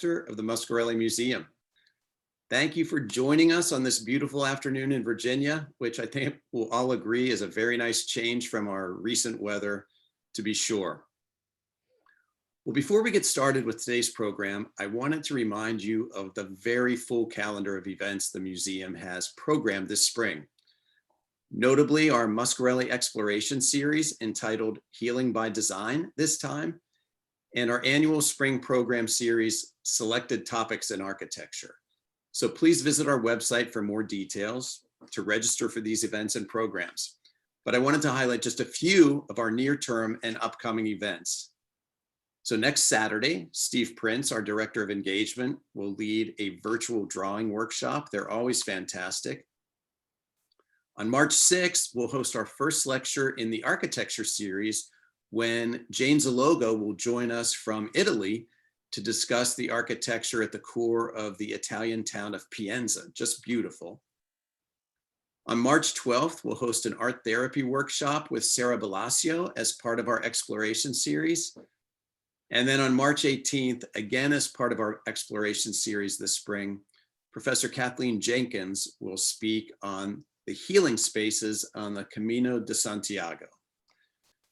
Chapter of the Muscarelle Museum. Thank you for joining us on this beautiful afternoon in Virginia, which I think we'll all agree is a very nice change from our recent weather, to be sure. Well, before we get started with today's program, I wanted to remind you of the very full calendar of events the museum has programmed this spring. Notably, our Muscarelle Exploration series entitled Healing by Design this time, and our annual spring program series, Selected Topics in Architecture. So please visit our website for more details to register for these events and programs. But I wanted to highlight just a few of our near-term and upcoming events. So next Saturday, Steve Prince, our Director of Engagement, will lead a virtual drawing workshop. They're always fantastic. On March 6th, we'll host our first lecture in the architecture series when Jane Zalogo will join us from Italy to discuss the architecture at the core of the Italian town of Pienza, just beautiful. On March 12th, we'll host an art therapy workshop with Sarah Balacio as part of our exploration series. And then on March 18th, again as part of our exploration series this spring, Professor Kathleen Jenkins will speak on the healing spaces on the Camino de Santiago.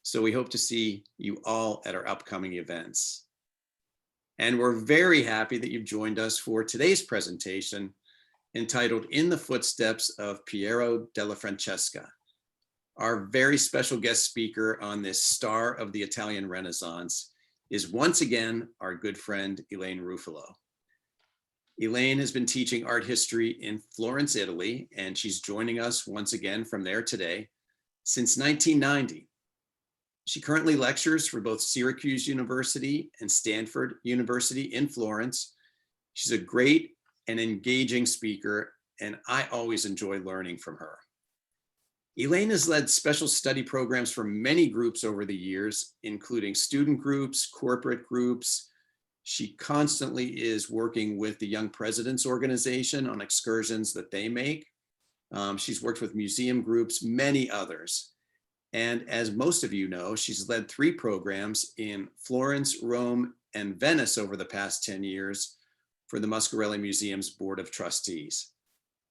So we hope to see you all at our upcoming events. And we're very happy that you've joined us for today's presentation entitled In the Footsteps of Piero della Francesca. Our very special guest speaker on this star of the Italian Renaissance is once again our good friend, Elaine Ruffalo. Elaine has been teaching art history in Florence, Italy, and she's joining us once again from there today since 1990. She currently lectures for both Syracuse University and Stanford University in Florence. She's a great and engaging speaker, and I always enjoy learning from her. Elaine has led special study programs for many groups over the years, including student groups, corporate groups. She constantly is working with the Young Presidents Organization on excursions that they make. She's worked with museum groups, many others. And as most of you know, she's led 3 programs in Florence, Rome, and Venice over the past 10 years for the Muscarelle Museum's Board of Trustees.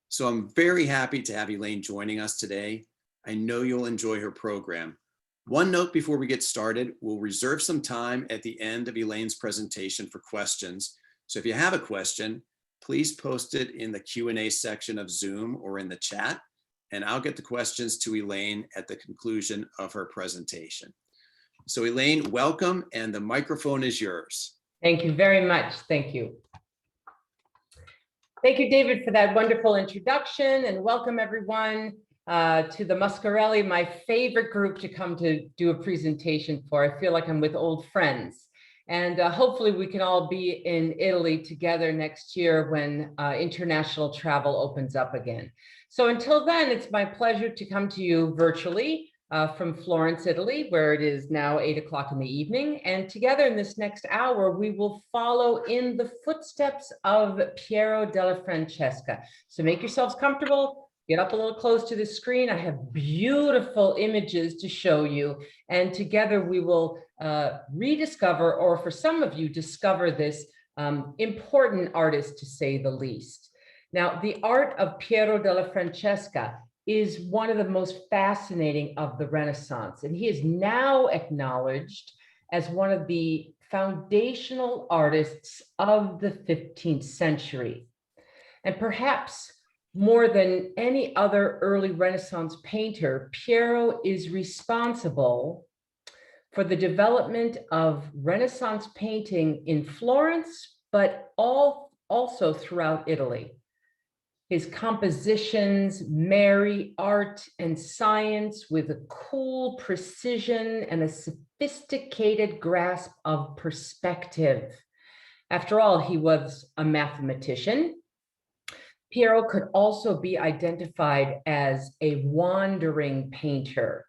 So I'm very happy to have Elaine joining us today. I know you'll enjoy her program. One note before we get started, we'll reserve some time at the end of Elaine's presentation for questions. So if you have a question, please post it in the Q&A section of Zoom or in the chat, and I'll get the questions to Elaine at the conclusion of her presentation. So Elaine, welcome, and the microphone is yours. Thank you very much. Thank you. Thank you, David, for that wonderful introduction, and welcome everyone to the Muscarelle, my favorite group to come to do a presentation for. I feel like I'm with old friends. And hopefully we can all be in Italy together next year when international travel opens up again. So until then, it's my pleasure to come to you virtually from Florence, Italy, where it is now 8 o'clock in the evening. And together in this next hour, we will follow in the footsteps of Piero della Francesca. So make yourselves comfortable, get up a little close to the screen. I have beautiful images to show you. And together we will rediscover, or for some of you, discover this important artist, to say the least. Now, the art of Piero della Francesca is one of the most fascinating of the Renaissance, and he is now acknowledged as one of the foundational artists of the 15th century. And perhaps more than any other early Renaissance painter, Piero is responsible for the development of Renaissance painting in Florence, but also throughout Italy. His compositions marry art and science with a cool precision and a sophisticated grasp of perspective. After all, he was a mathematician. Piero could also be identified as a wandering painter,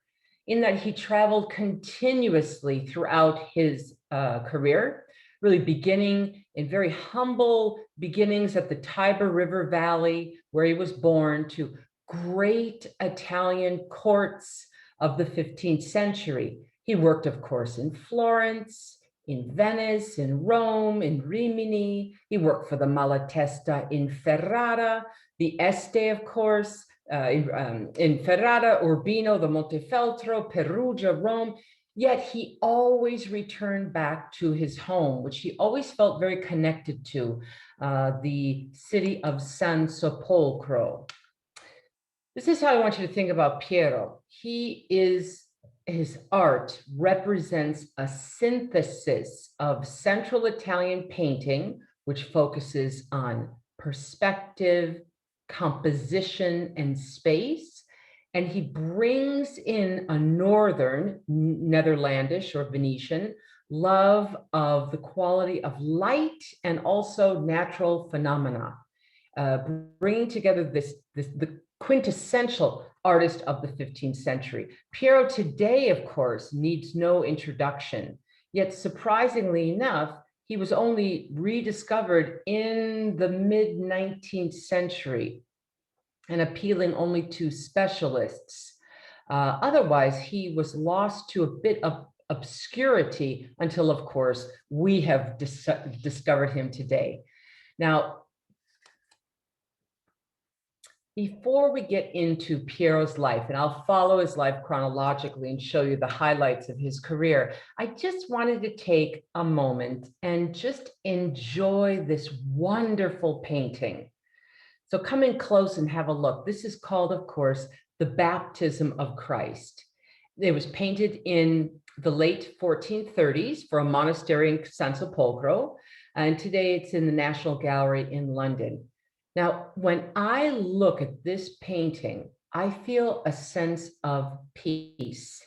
in that he traveled continuously throughout his career, really beginning in very humble beginnings at the Tiber River Valley, where he was born, to great Italian courts of the 15th century. He worked, of course, in Florence, in Venice, in Rome, in Rimini. He worked for the Malatesta in Ferrara, the Este, of course, in Ferrara, Urbino, the Montefeltro, Perugia, Rome. Yet he always returned back to his home, which he always felt very connected to, the city of San Sepolcro. This is how I want you to think about Piero. His art represents a synthesis of Central Italian painting, which focuses on perspective, composition, and space. And he brings in a Northern, Netherlandish or Venetian, love of the quality of light and also natural phenomena, bringing together the quintessential artist of the 15th century. Piero today, of course, needs no introduction, yet surprisingly enough, he was only rediscovered in the mid-19th century and appealing only to specialists. Otherwise, he was lost to a bit of obscurity until, of course, we have discovered him today. Now, before we get into Piero's life, and I'll follow his life chronologically and show you the highlights of his career, I just wanted to take a moment and just enjoy this wonderful painting. So come in close and have a look. This is called, of course, the Baptism of Christ. It was painted in the late 1430s for a monastery in San Sepolcro, and today it's in the National Gallery in London. Now, when I look at this painting, I feel a sense of peace.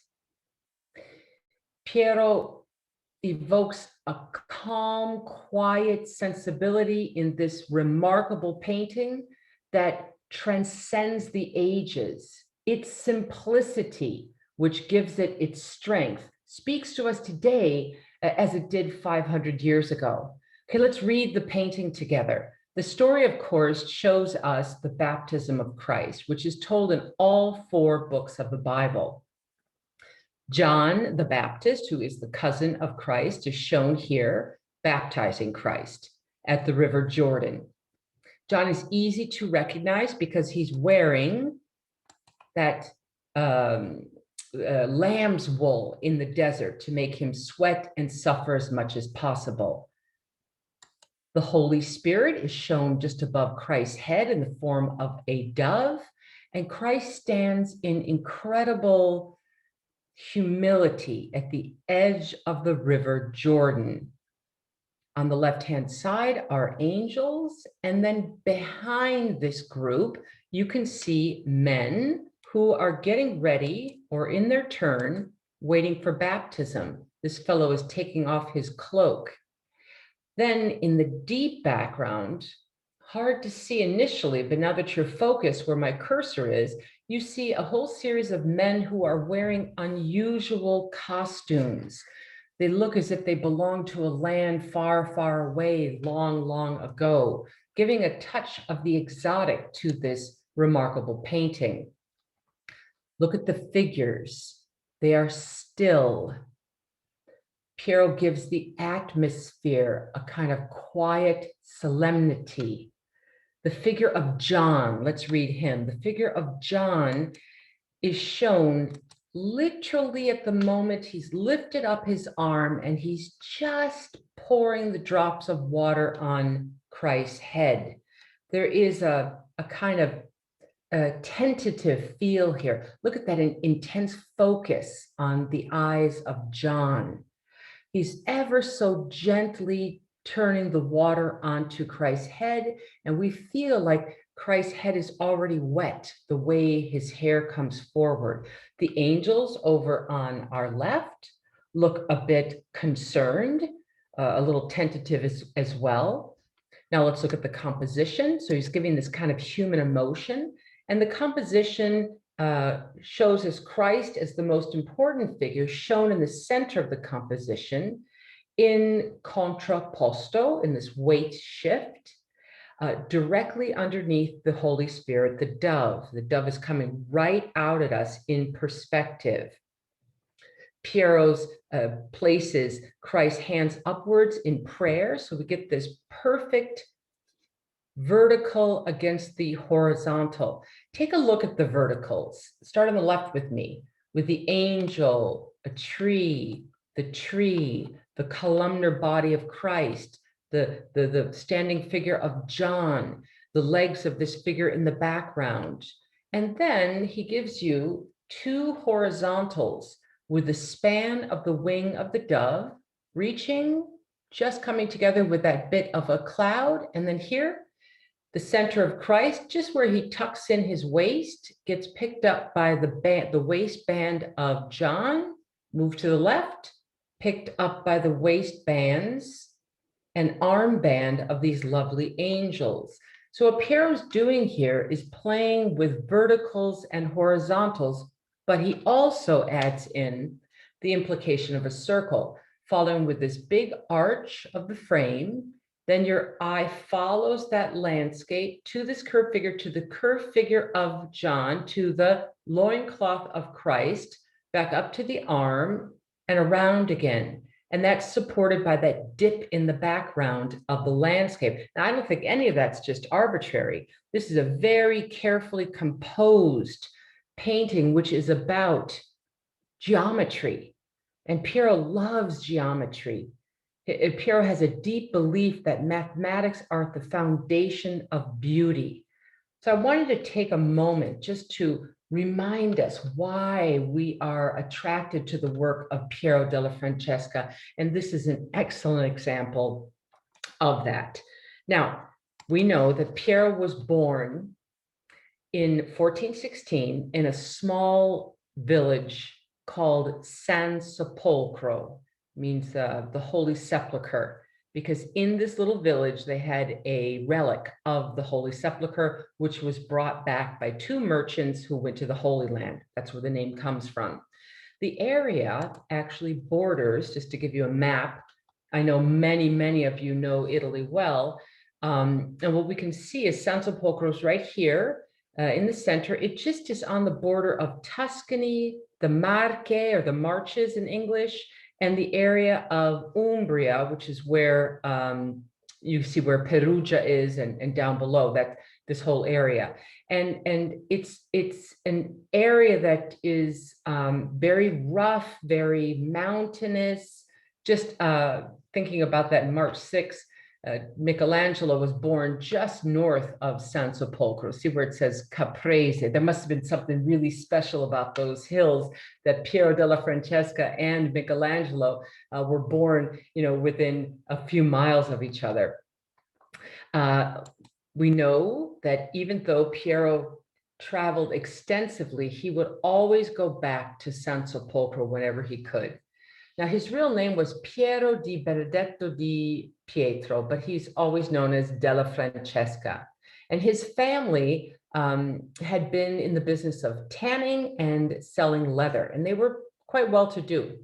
Piero evokes a calm, quiet sensibility in this remarkable painting that transcends the ages. Its simplicity, which gives it its strength, speaks to us today as it did 500 years ago. Okay, let's read the painting together. The story, of course, shows us the baptism of Christ, which is told in all 4 books of the Bible. John the Baptist, who is the cousin of Christ, is shown here baptizing Christ at the River Jordan. John is easy to recognize because he's wearing that lamb's wool in the desert to make him sweat and suffer as much as possible. The Holy Spirit is shown just above Christ's head in the form of a dove, and Christ stands in incredible humility at the edge of the River Jordan. On the left-hand side are angels, and then behind this group, you can see men who are getting ready or in their turn, waiting for baptism. This fellow is taking off his cloak. Then in the deep background, hard to see initially, but now that you're focused where my cursor is, you see a whole series of men who are wearing unusual costumes. They look as if they belong to a land far, far away, long, long ago, giving a touch of the exotic to this remarkable painting. Look at the figures. They are still. Piero gives the atmosphere a kind of quiet solemnity. The figure of John, let's read him. The figure of John is shown literally at the moment he's lifted up his arm and he's just pouring the drops of water on Christ's head. There is a kind of a tentative feel here. Look at that intense focus on the eyes of John. He's ever so gently turning the water onto Christ's head, and we feel like Christ's head is already wet the way his hair comes forward. The angels over on our left look a bit concerned, a little tentative as well. Now let's look at the composition. So he's giving this kind of human emotion, and the composition shows us Christ as the most important figure, shown in the center of the composition in contrapposto, in this weight shift, directly underneath the Holy Spirit, the dove. The dove is coming right out at us in perspective. Piero's places Christ's hands upwards in prayer. So we get this perfect vertical against the horizontal. Take a look at the verticals. Start on the left with me, with the angel, a tree, the columnar body of Christ, the standing figure of John, the legs of this figure in the background. And then he gives you two horizontals with the span of the wing of the dove, reaching, just coming together with that bit of a cloud. And then here, the center of Christ, just where he tucks in his waist, gets picked up by the waistband of John, move to the left, picked up by the waistbands and armband of these lovely angels. So what Piero's doing here is playing with verticals and horizontals, but he also adds in the implication of a circle, following with this big arch of the frame. Then your eye follows that landscape to this curved figure, to the curved figure of John, to the loincloth of Christ, back up to the arm and around again. And that's supported by that dip in the background of the landscape. Now, I don't think any of that's just arbitrary. This is a very carefully composed painting, which is about geometry. And Piero loves geometry. Piero has a deep belief that mathematics are the foundation of beauty. So I wanted to take a moment just to remind us why we are attracted to the work of Piero della Francesca. And this is an excellent example of that. Now, we know that Piero was born in 1416 in a small village called San Sepolcro, means the Holy Sepulchre, because in this little village, they had a relic of the Holy Sepulchre, which was brought back by two merchants who went to the Holy Land. That's where the name comes from. The area actually borders, just to give you a map, I know many of you know Italy well, and what we can see is San Sepolcro is right here in the center. It just is on the border of Tuscany, the Marche, or the Marches in English, and the area of Umbria, which is where you see where Perugia is, and down below that, this whole area. And it's an area that is very rough, very mountainous. Just thinking about that in March 6th, Michelangelo was born just north of San Sepolcro. See where it says Caprese. There must have been something really special about those hills that Piero della Francesca and Michelangelo were born, within a few miles of each other. We know that even though Piero traveled extensively, he would always go back to San Sepolcro whenever he could. Now, his real name was Piero di Benedetto di Pietro, but he's always known as della Francesca. And his family had been in the business of tanning and selling leather, and they were quite well-to-do.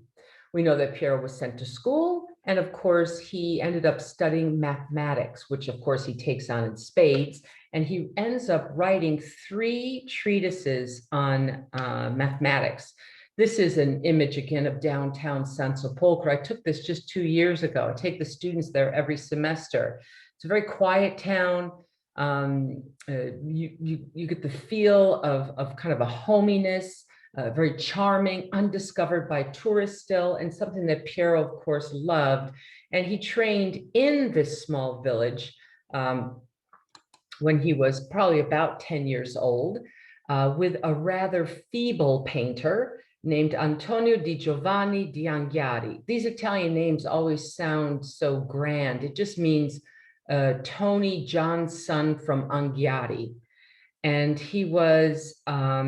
We know that Piero was sent to school, and of course, he ended up studying mathematics, which of course he takes on in spades, and he ends up writing 3 treatises on mathematics. This is an image again of downtown San Sepolcro. I took this just 2 years ago. I take the students there every semester. It's a very quiet town. You get the feel of kind of a hominess, very charming, undiscovered by tourists still, and something that Piero, of course, loved. And he trained in this small village when he was probably about 10 years old with a rather feeble painter named Antonio di Giovanni di Anghiari. These Italian names always sound so grand. It just means Tony John's son from Anghiari. And he was a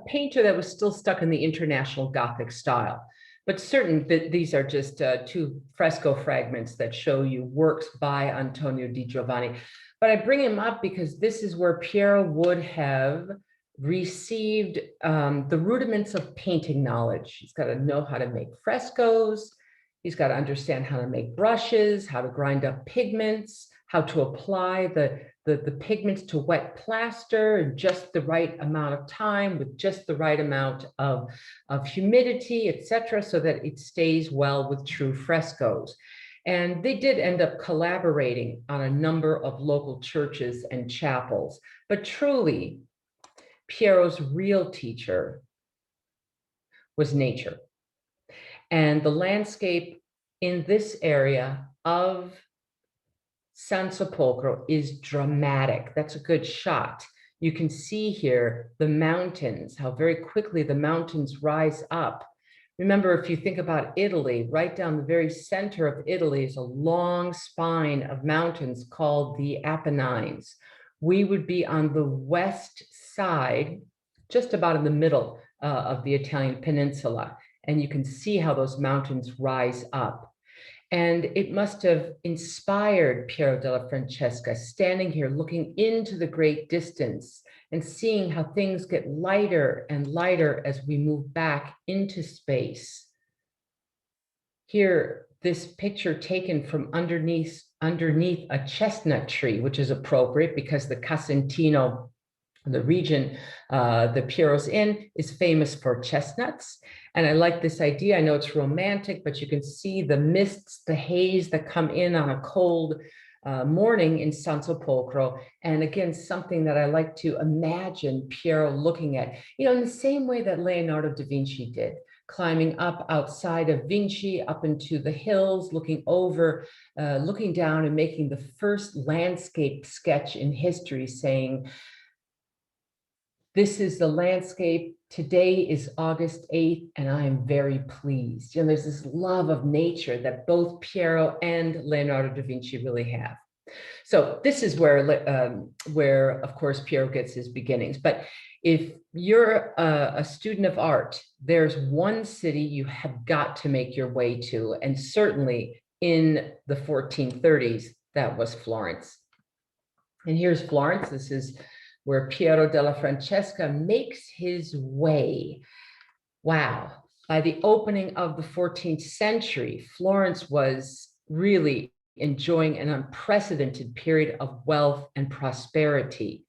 painter that was still stuck in the International Gothic style. But certain that these are just 2 fresco fragments that show you works by Antonio di Giovanni. But I bring him up because this is where Piero would have received the rudiments of painting knowledge. He's got to know how to make frescoes. He's got to understand how to make brushes, how to grind up pigments, how to apply the pigments to wet plaster in just the right amount of time with just the right amount of humidity, etc., so that it stays well with true frescoes. And they did end up collaborating on a number of local churches and chapels. But truly, Piero's real teacher was nature. And the landscape in this area of San Sepolcro is dramatic. That's a good shot. You can see here the mountains, how very quickly the mountains rise up. Remember, if you think about Italy, right down the very center of Italy is a long spine of mountains called the Apennines. We would be on the west side, just about in the middle of the Italian peninsula. And you can see how those mountains rise up. And it must have inspired Piero della Francesca, standing here looking into the great distance and seeing how things get lighter and lighter as we move back into space. Here, this picture taken from underneath a chestnut tree, which is appropriate because the Casentino, the region that Piero's in, is famous for chestnuts. And I like this idea. I know it's romantic, but you can see the mists, the haze that come in on a cold morning in San Sepolcro. And again, something that I like to imagine Piero looking at, in the same way that Leonardo da Vinci did, climbing up outside of Vinci, up into the hills, looking over, looking down and making the first landscape sketch in history, saying, this is the landscape. Today is August 8th, and I am very pleased. There's this love of nature that both Piero and Leonardo da Vinci really have. So this is where of course, Piero gets his beginnings. But if you're a student of art, there's one city you have got to make your way to. And certainly in the 1430s, that was Florence. And here's Florence. This is where Piero della Francesca makes his way. Wow. By the opening of the 14th century, Florence was really enjoying an unprecedented period of wealth and prosperity.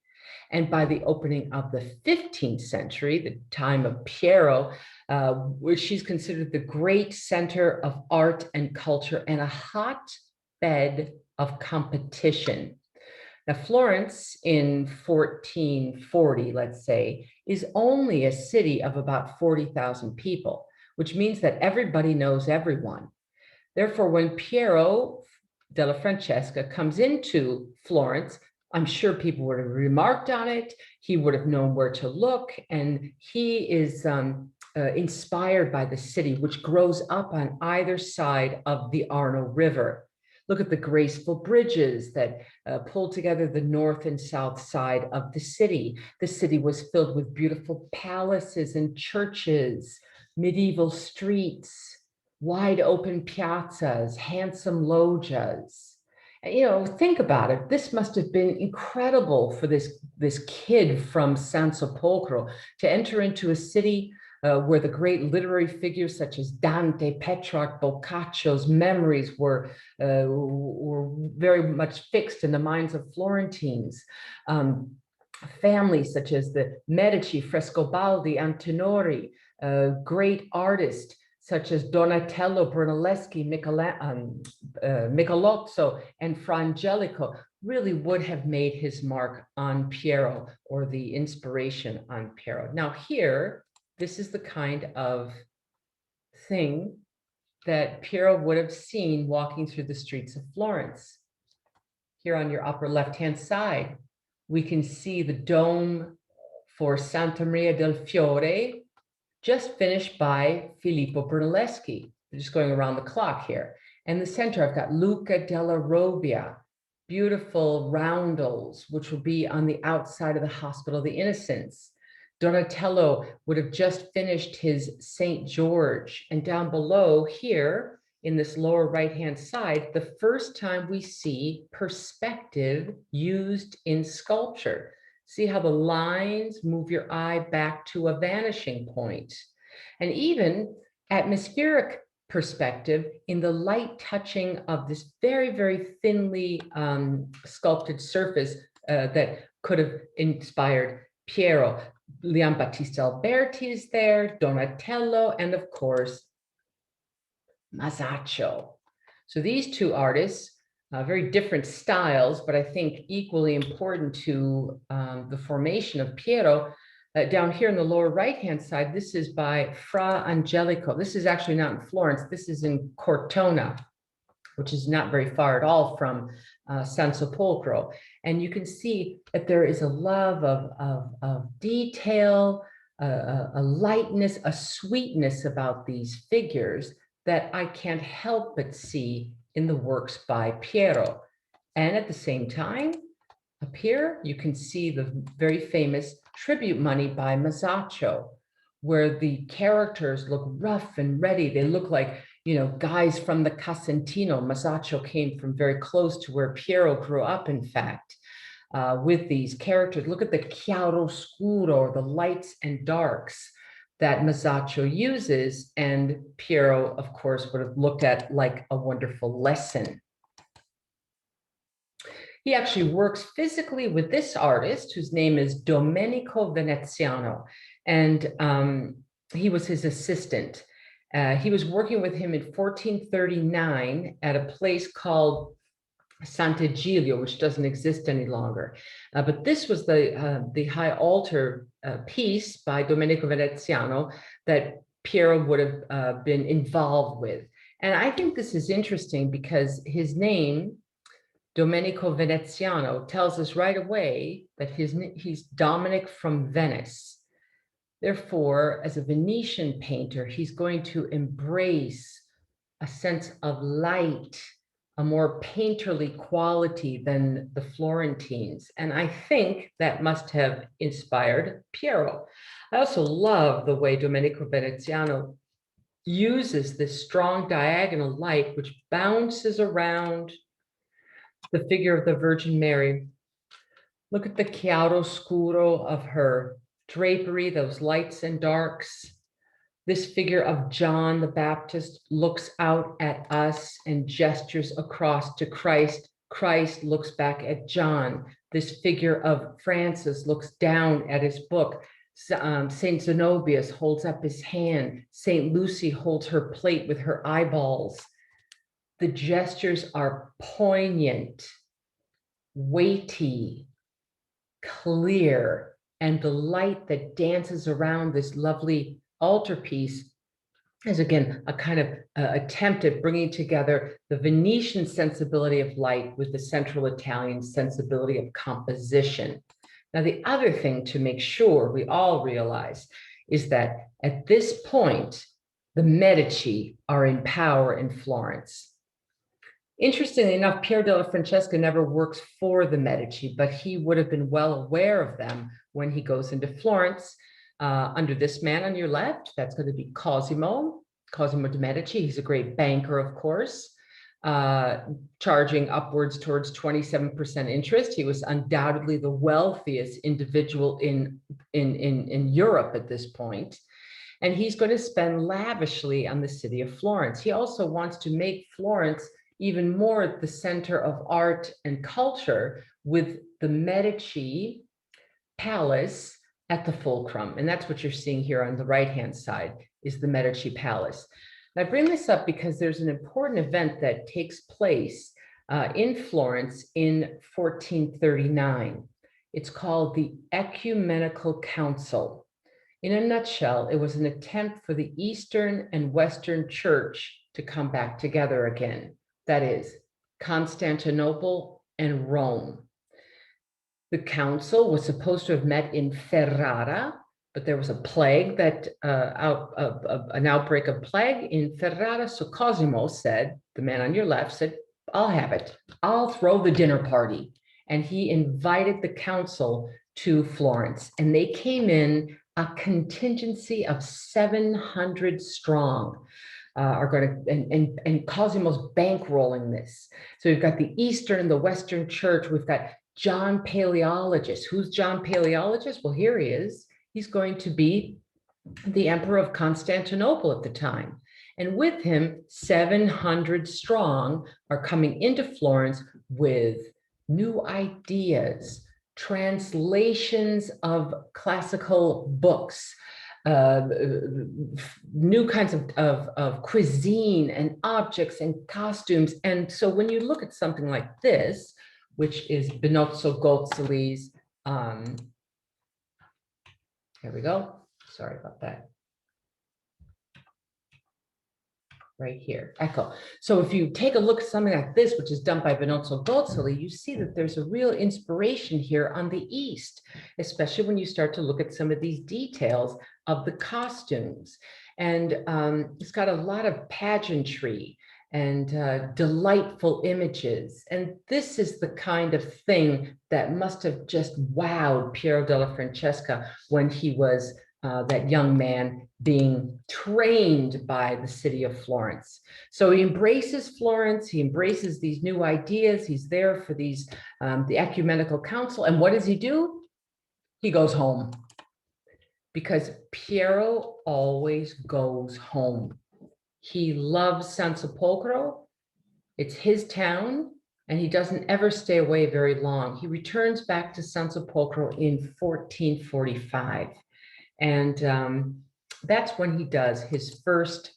And by the opening of the 15th century, the time of Piero, where she's considered the great center of art and culture and a hotbed of competition. Now, Florence in 1440, let's say, is only a city of about 40,000 people, which means that everybody knows everyone. Therefore, when Piero della Francesca comes into Florence, I'm sure people would have remarked on it. He would have known where to look. And he is inspired by the city, which grows up on either side of the Arno River. Look at the graceful bridges that pull together the north and south side of the city. The city was filled with beautiful palaces and churches, medieval streets, wide open piazzas, handsome loggias. And, think about it. This must have been incredible for this kid from San Sepolcro to enter into a city where the great literary figures such as Dante, Petrarch, Boccaccio's memories were very much fixed in the minds of Florentines. Families such as the Medici, Frescobaldi, Antinori, great artists such as Donatello, Brunelleschi, Michelozzo, and Fra Angelico really would have made his mark on Piero, or the inspiration on Piero. Now here, this is the kind of thing that Piero would have seen walking through the streets of Florence. Here on your upper left-hand side, we can see the dome for Santa Maria del Fiore, just finished by Filippo Brunelleschi. We're just going around the clock here. In the center, I've got Luca della Robbia, beautiful roundels, which will be on the outside of the Hospital of the Innocents. Donatello would have just finished his St. George. And down below here, in this lower right-hand side, the first time we see perspective used in sculpture. See how the lines move your eye back to a vanishing point. And even atmospheric perspective in the light touching of this very, very thinly sculpted surface that could have inspired Piero. Leon Battista Alberti is there, Donatello, and of course, Mazacho. So these two artists, very different styles, but I think equally important to the formation of Piero. Down here in the lower right-hand side, this is by Fra Angelico. This is actually not in Florence. This is in Cortona, which is not very far at all from San Sepolcro. And you can see that there is a love of detail, a lightness, a sweetness about these figures that I can't help but see in the works by Piero. And at the same time, up here, you can see the very famous tribute money by Mazacho, where the characters look rough and ready. They look like, guys from the Casentino. Mazacho came from very close to where Piero grew up, in fact, with these characters. Look at the chiaroscuro, the lights and darks that Mazacho uses, and Piero, of course, would have looked at like a wonderful lesson. He actually works physically with this artist, whose name is Domenico Veneziano, and he was his assistant. He was working with him in 1439 at a place called Sant'Egidio, which doesn't exist any longer. But this was the high altar piece by Domenico Veneziano that Piero would have been involved with. And I think this is interesting because his name, Domenico Veneziano, tells us right away that he's Dominic from Venice. Therefore, as a Venetian painter, he's going to embrace a sense of light, a more painterly quality than the Florentines. And I think that must have inspired Piero. I also love the way Domenico Veneziano uses this strong diagonal light, which bounces around the figure of the Virgin Mary. Look at the chiaroscuro of her drapery, those lights and darks. This figure of John the Baptist looks out at us and gestures across to Christ. Christ looks back at John. This figure of Francis looks down at his book. Saint Zenobius holds up his hand. Saint Lucy holds her plate with her eyeballs. The gestures are poignant, weighty, clear, and the light that dances around this lovely altarpiece is again a kind of attempt at bringing together the Venetian sensibility of light with the Central Italian sensibility of composition. Now, the other thing to make sure we all realize is that at this point, the Medici are in power in Florence. Interestingly enough, Piero della Francesca never works for the Medici, but he would have been well aware of them when he goes into Florence. Under this man on your left, that's going to be Cosimo de' Medici. He's a great banker, of course, charging upwards towards 27% interest. He was undoubtedly the wealthiest individual in Europe at this point. And he's going to spend lavishly on the city of Florence. He also wants to make Florence even more at the center of art and culture with the Medici Palace at the fulcrum. And that's what you're seeing here on the right-hand side is the Medici Palace. And I bring this up because there's an important event that takes place in Florence in 1439. It's called the Ecumenical Council. In a nutshell, it was an attempt for the Eastern and Western Church to come back together again. That is, Constantinople and Rome. The council was supposed to have met in Ferrara, but there was a plague that, an outbreak of plague in Ferrara. So Cosimo said, the man on your left said, I'll have it. I'll throw the dinner party. And he invited the council to Florence. And they came in a contingency of 700 strong. Are going to, and Cosimo's bankrolling this. So we've got the Eastern and the Western Church. We've got John Paleologist. Who's John Paleologist? Well, here he is. He's going to be the Emperor of Constantinople at the time. And with him, 700 strong are coming into Florence with new ideas, translations of classical books, new kinds of cuisine and objects and costumes. And so when you look at something like this, which is Benozzo Gozzoli's, here we go, sorry about that. Right here, Echo. So if you take a look at something like this, which is done by Benozzo Gozzoli, you see that there's a real inspiration here on the East, especially when you start to look at some of these details of the costumes. And it's got a lot of pageantry and delightful images. And this is the kind of thing that must have just wowed Piero della Francesca when he was that young man being trained by the city of Florence. So he embraces Florence, he embraces these new ideas, he's there for these, the Ecumenical Council. And what does he do? He goes home. Because Piero always goes home. He loves San Sepolcro, it's his town, and he doesn't ever stay away very long. He returns back to San Sepolcro in 1445. And that's when he does his first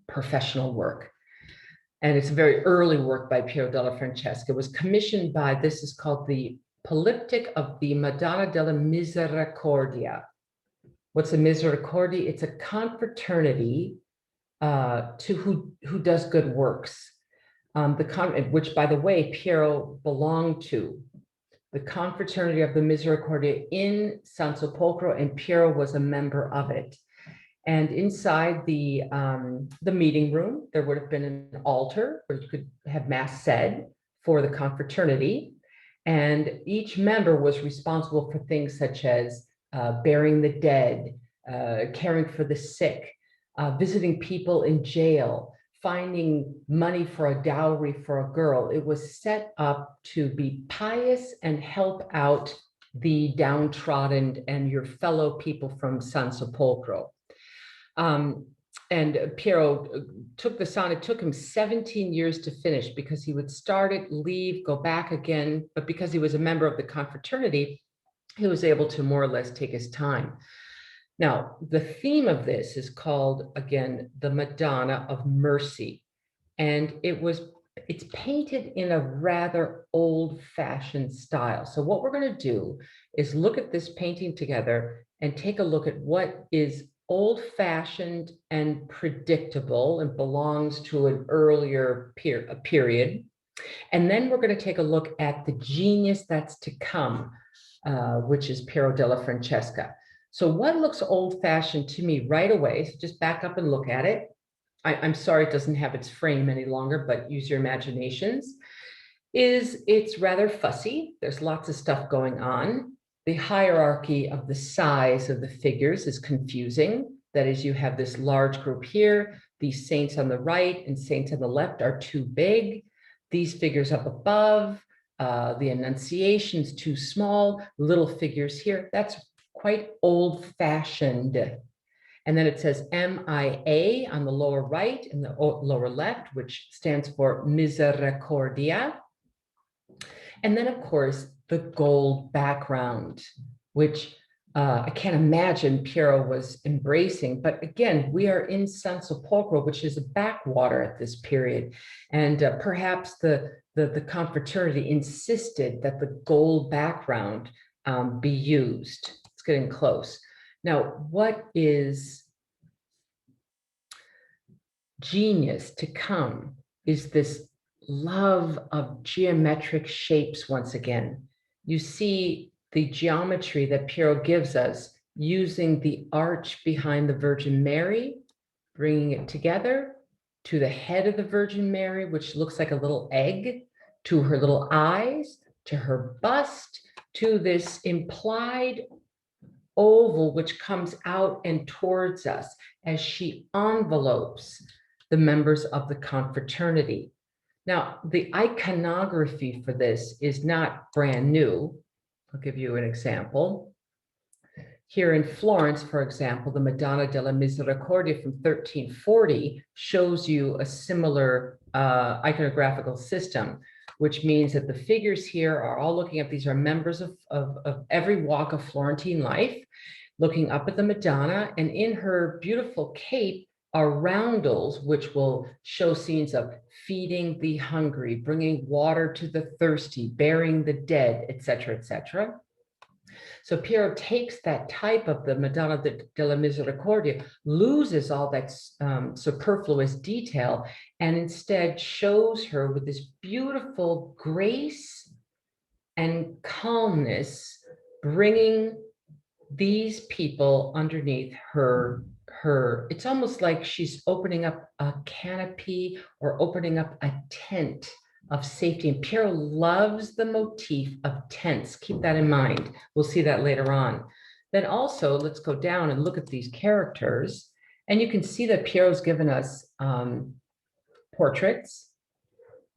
professional work. And it's a very early work by Piero della Francesca. It was commissioned by, this is called the Epileptic of the Madonna della Misericordia. What's a Misericordia? It's a confraternity to who does good works. Which, by the way, Piero belonged to. The confraternity of the Misericordia in San Sepolcro, and Piero was a member of it. And inside the meeting room, there would have been an altar where you could have mass said for the confraternity. And each member was responsible for things such as burying the dead, caring for the sick, visiting people in jail, finding money for a dowry for a girl. It was set up to be pious and help out the downtrodden and your fellow people from San Sepolcro. And Piero took this on. It took him 17 years to finish because he would start it, leave, go back again. But because he was a member of the confraternity, he was able to more or less take his time. Now, the theme of this is called, again, the Madonna of Mercy. And it's painted in a rather old-fashioned style. So what we're going to do is look at this painting together and take a look at what is old-fashioned and predictable and belongs to an earlier period. And then we're going to take a look at the genius that's to come, which is Piero della Francesca. So what looks old-fashioned to me right away, so just back up and look at it. I'm sorry it doesn't have its frame any longer, but use your imaginations. It's rather fussy. There's lots of stuff going on. The hierarchy of the size of the figures is confusing. That is, you have this large group here. These saints on the right and saints on the left are too big. These figures up above, the Annunciation's too small, little figures here. That's quite old-fashioned. And then it says MIA on the lower right and the lower left, which stands for Misericordia. And then, of course, the gold background, which I can't imagine Piero was embracing. But again, we are in San Sepolcro, which is a backwater at this period. And perhaps the confraternity insisted that the gold background be used. Getting close. Now, what is genius to come is this love of geometric shapes once again. You see the geometry that Piero gives us using the arch behind the Virgin Mary, bringing it together to the head of the Virgin Mary, which looks like a little egg, to her little eyes, to her bust, to this implied oval which comes out and towards us as she envelopes the members of the confraternity. Now, the iconography for this is not brand new. I'll give you an example. Here in Florence, for example, the Madonna della Misericordia from 1340 shows you a similar iconographical system, which means that the figures here are all looking up. These are members of every walk of Florentine life, looking up at the Madonna, and in her beautiful cape are roundels, which will show scenes of feeding the hungry, bringing water to the thirsty, burying the dead, etc., etc. So Piero takes that type of the Madonna della Misericordia, loses all that superfluous detail, and instead shows her with this beautiful grace and calmness, bringing these people underneath her. It's almost like she's opening up a canopy or opening up a tent of safety. And Piero loves the motif of tents. Keep that in mind. We'll see that later on. Then also, let's go down and look at these characters. And you can see that Piero's given us portraits.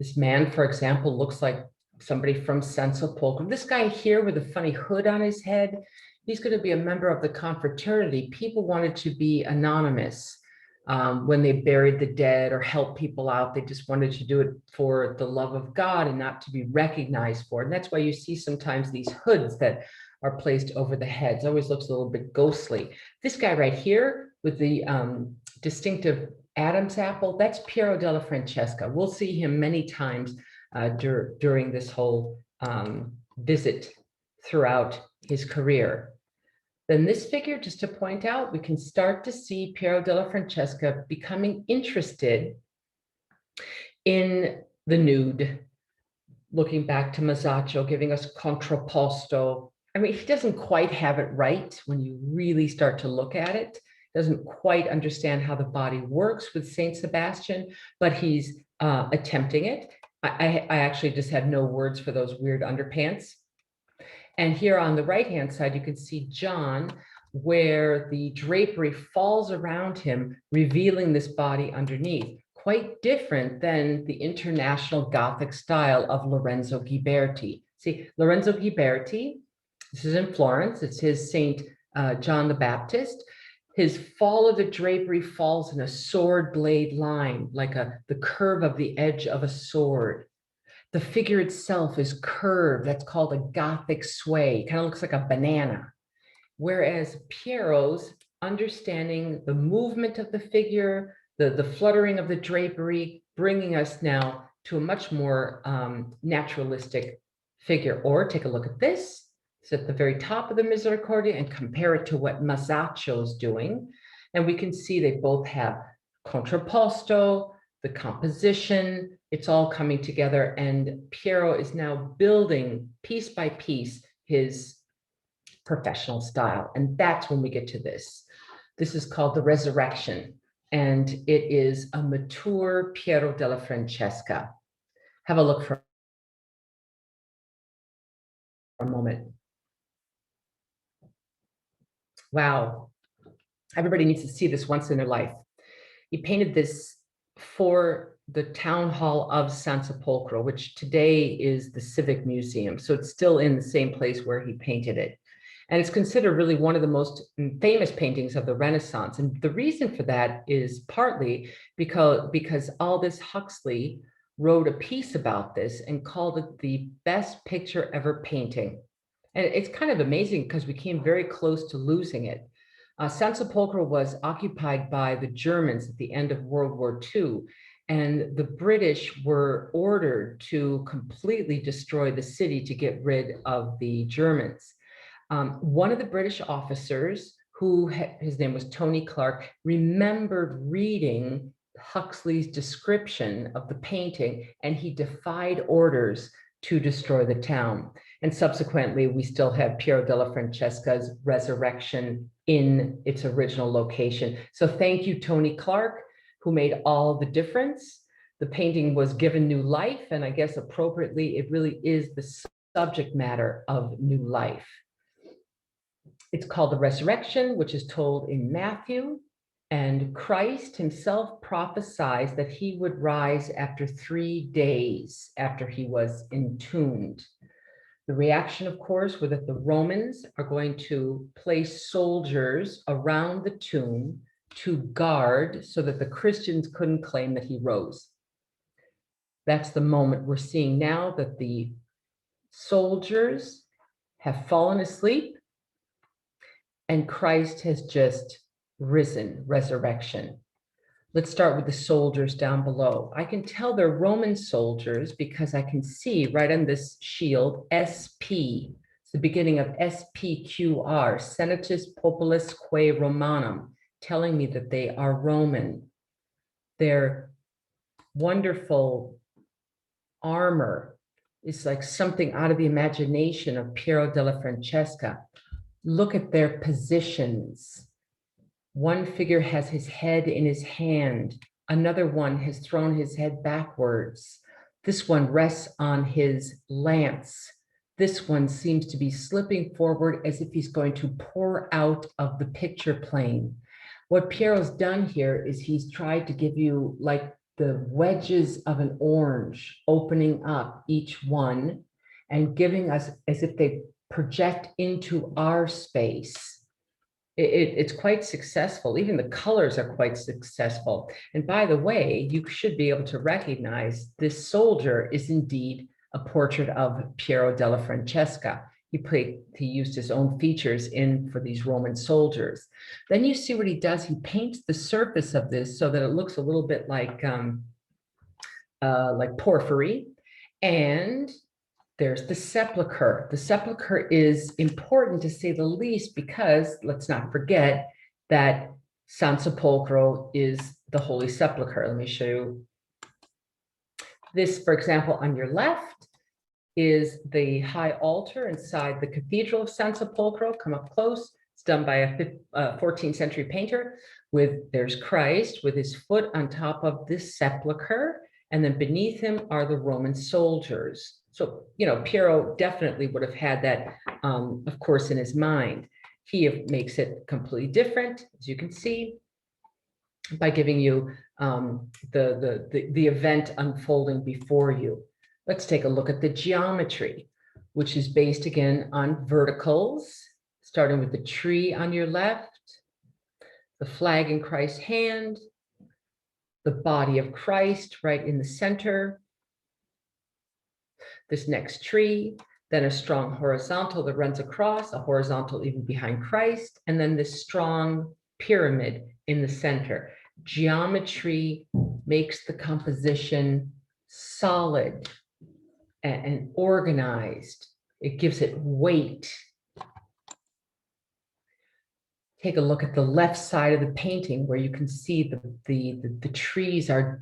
This man, for example, looks like somebody from San Sepolcro. This guy here with a funny hood on his head, he's going to be a member of the confraternity. People wanted to be anonymous when they buried the dead or helped people out. They just wanted to do it for the love of God and not to be recognized for it. And that's why you see sometimes these hoods that are placed over the heads. Always looks a little bit ghostly. This guy right here with the distinctive Adam's apple, that's Piero della Francesca. We'll see him many times during this whole visit throughout his career. Then this figure, just to point out, we can start to see Piero della Francesca becoming interested in the nude, looking back to Mazacho, giving us contrapposto. I mean, he doesn't quite have it right when you really start to look at it. Doesn't quite understand how the body works with Saint Sebastian, but he's attempting it. I actually just had no words for those weird underpants. And here on the right-hand side, you can see John, where the drapery falls around him, revealing this body underneath. Quite different than the international Gothic style of Lorenzo Ghiberti. See, Lorenzo Ghiberti, this is in Florence, it's his Saint John the Baptist. His fall of the drapery falls in a sword blade line, like the curve of the edge of a sword. The figure itself is curved. That's called a Gothic sway. It kind of looks like a banana. Whereas Piero's understanding the movement of the figure, the fluttering of the drapery, bringing us now to a much more naturalistic figure. Or take a look at this. It's at the very top of the Misericordia and compare it to what Mazacho's doing. And we can see they both have contrapposto, the composition, it's all coming together, and Piero is now building piece by piece his professional style. And that's when we get to this. This is called the Resurrection, and it is a mature Piero della Francesca. Have a look for a moment. Wow. Everybody needs to see this once in their life. He painted this for the town hall of San Sepolcro, which today is the Civic Museum. So it's still in the same place where he painted it. And it's considered really one of the most famous paintings of the Renaissance. And the reason for that is partly because Aldous Huxley wrote a piece about this and called it the best picture ever painting. And it's kind of amazing because we came very close to losing it. San Sepolcro was occupied by the Germans at the end of World War II, and the British were ordered to completely destroy the city to get rid of the Germans. One of the British officers, his name was Tony Clark, remembered reading Huxley's description of the painting, and he defied orders to destroy the town. And subsequently, we still have Piero della Francesca's Resurrection in its original location. So thank you, Tony Clark, who made all the difference. The painting was given new life, and I guess appropriately, it really is the subject matter of new life. It's called the Resurrection, which is told in Matthew, and Christ himself prophesies that he would rise after 3 days after he was entombed. The reaction, of course, was that the Romans are going to place soldiers around the tomb to guard so that the Christians couldn't claim that he rose. That's the moment we're seeing now, that the soldiers have fallen asleep and Christ has just risen, resurrection. Let's start with the soldiers down below. I can tell they're Roman soldiers because I can see right on this shield, SP. It's the beginning of SPQR, Senatus Populusque Romanum, telling me that they are Roman. Their wonderful armor is like something out of the imagination of Piero della Francesca. Look at their positions. One figure has his head in his hand. Another one has thrown his head backwards. This one rests on his lance. This one seems to be slipping forward as if he's going to pour out of the picture plane. What Piero's done here is he's tried to give you like the wedges of an orange, opening up each one and giving us as if they project into our space. It's quite successful. Even the colors are quite successful. And by the way, you should be able to recognize this soldier is indeed a portrait of Piero della Francesca. He used his own features in for these Roman soldiers. Then you see what he does. He paints the surface of this so that it looks a little bit like porphyry. And there's the sepulchre. The sepulchre is important to say the least because let's not forget that San Sepolcro is the Holy Sepulchre. Let me show you. This, for example, on your left is the high altar inside the Cathedral of San Sepolcro. Come up close. It's done by a 14th century painter. There's Christ with his foot on top of this sepulchre, and then beneath him are the Roman soldiers. So, Piero definitely would have had that, of course, in his mind. He makes it completely different, as you can see, by giving you the event unfolding before you. Let's take a look at the geometry, which is based again on verticals, starting with the tree on your left, the flag in Christ's hand, the body of Christ right in the center, this next tree, then a strong horizontal that runs across, a horizontal even behind Christ, and then this strong pyramid in the center. Geometry makes the composition solid and organized. It gives it weight. Take a look at the left side of the painting where you can see the trees are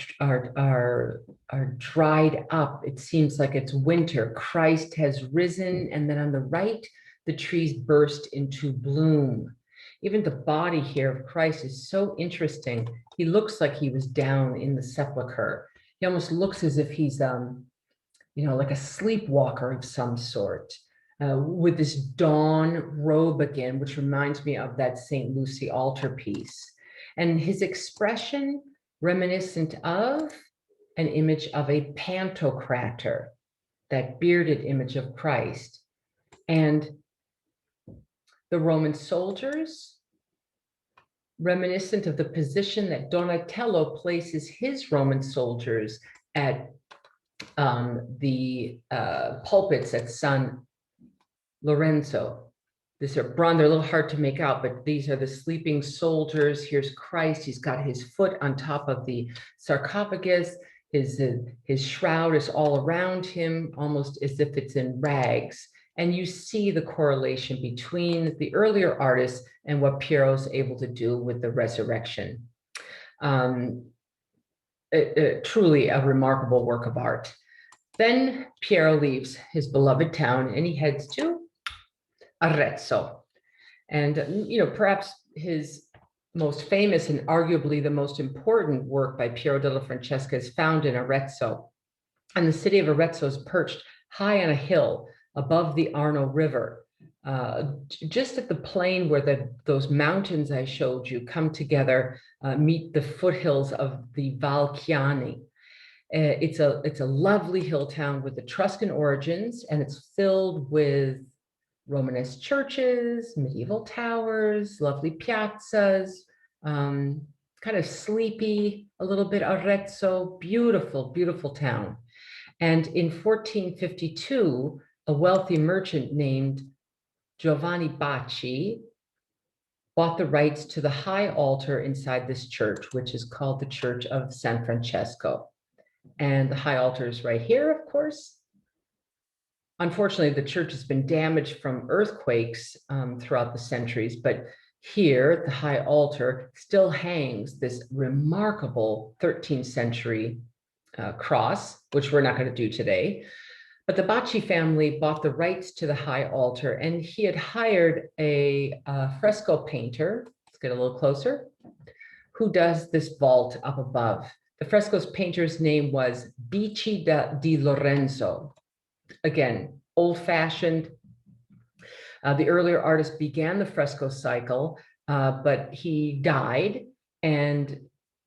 dried up. It seems like it's winter. Christ has risen, and then on the right, the trees burst into bloom. Even the body here of Christ is so interesting. He looks like he was down in the sepulcher. He almost looks as if he's like a sleepwalker of some sort. With this dawn robe again, which reminds me of that St. Lucy altarpiece. And his expression reminiscent of an image of a Pantocrator, that bearded image of Christ. And the Roman soldiers, reminiscent of the position that Donatello places his Roman soldiers at the pulpits at San Lorenzo. These are bronze, they're a little hard to make out, but these are the sleeping soldiers. Here's Christ, he's got his foot on top of the sarcophagus. His shroud is all around him, almost as if it's in rags. And you see the correlation between the earlier artists and what Piero's able to do with the resurrection. Truly a remarkable work of art. Then Piero leaves his beloved town and he heads to Arezzo. And, perhaps his most famous and arguably the most important work by Piero della Francesca is found in Arezzo. And the city of Arezzo is perched high on a hill above the Arno River, just at the plain where those mountains I showed you come together, meet the foothills of the Val Chiani. It's a lovely hill town with Etruscan origins, and it's filled with Romanesque churches, medieval towers, lovely piazzas, kind of sleepy, a little bit Arezzo, beautiful, beautiful town. And in 1452, a wealthy merchant named Giovanni Bacci bought the rights to the high altar inside this church, which is called the Church of San Francesco. And the high altar is right here, of course. Unfortunately, the church has been damaged from earthquakes throughout the centuries, but here, the high altar still hangs this remarkable 13th century cross, which we're not going to do today. But the Bacci family bought the rights to the high altar, and he had hired a fresco painter, let's get a little closer, who does this vault up above. The fresco's painter's name was Bicci di Lorenzo. Again, old-fashioned. The earlier artist began the fresco cycle, but he died, and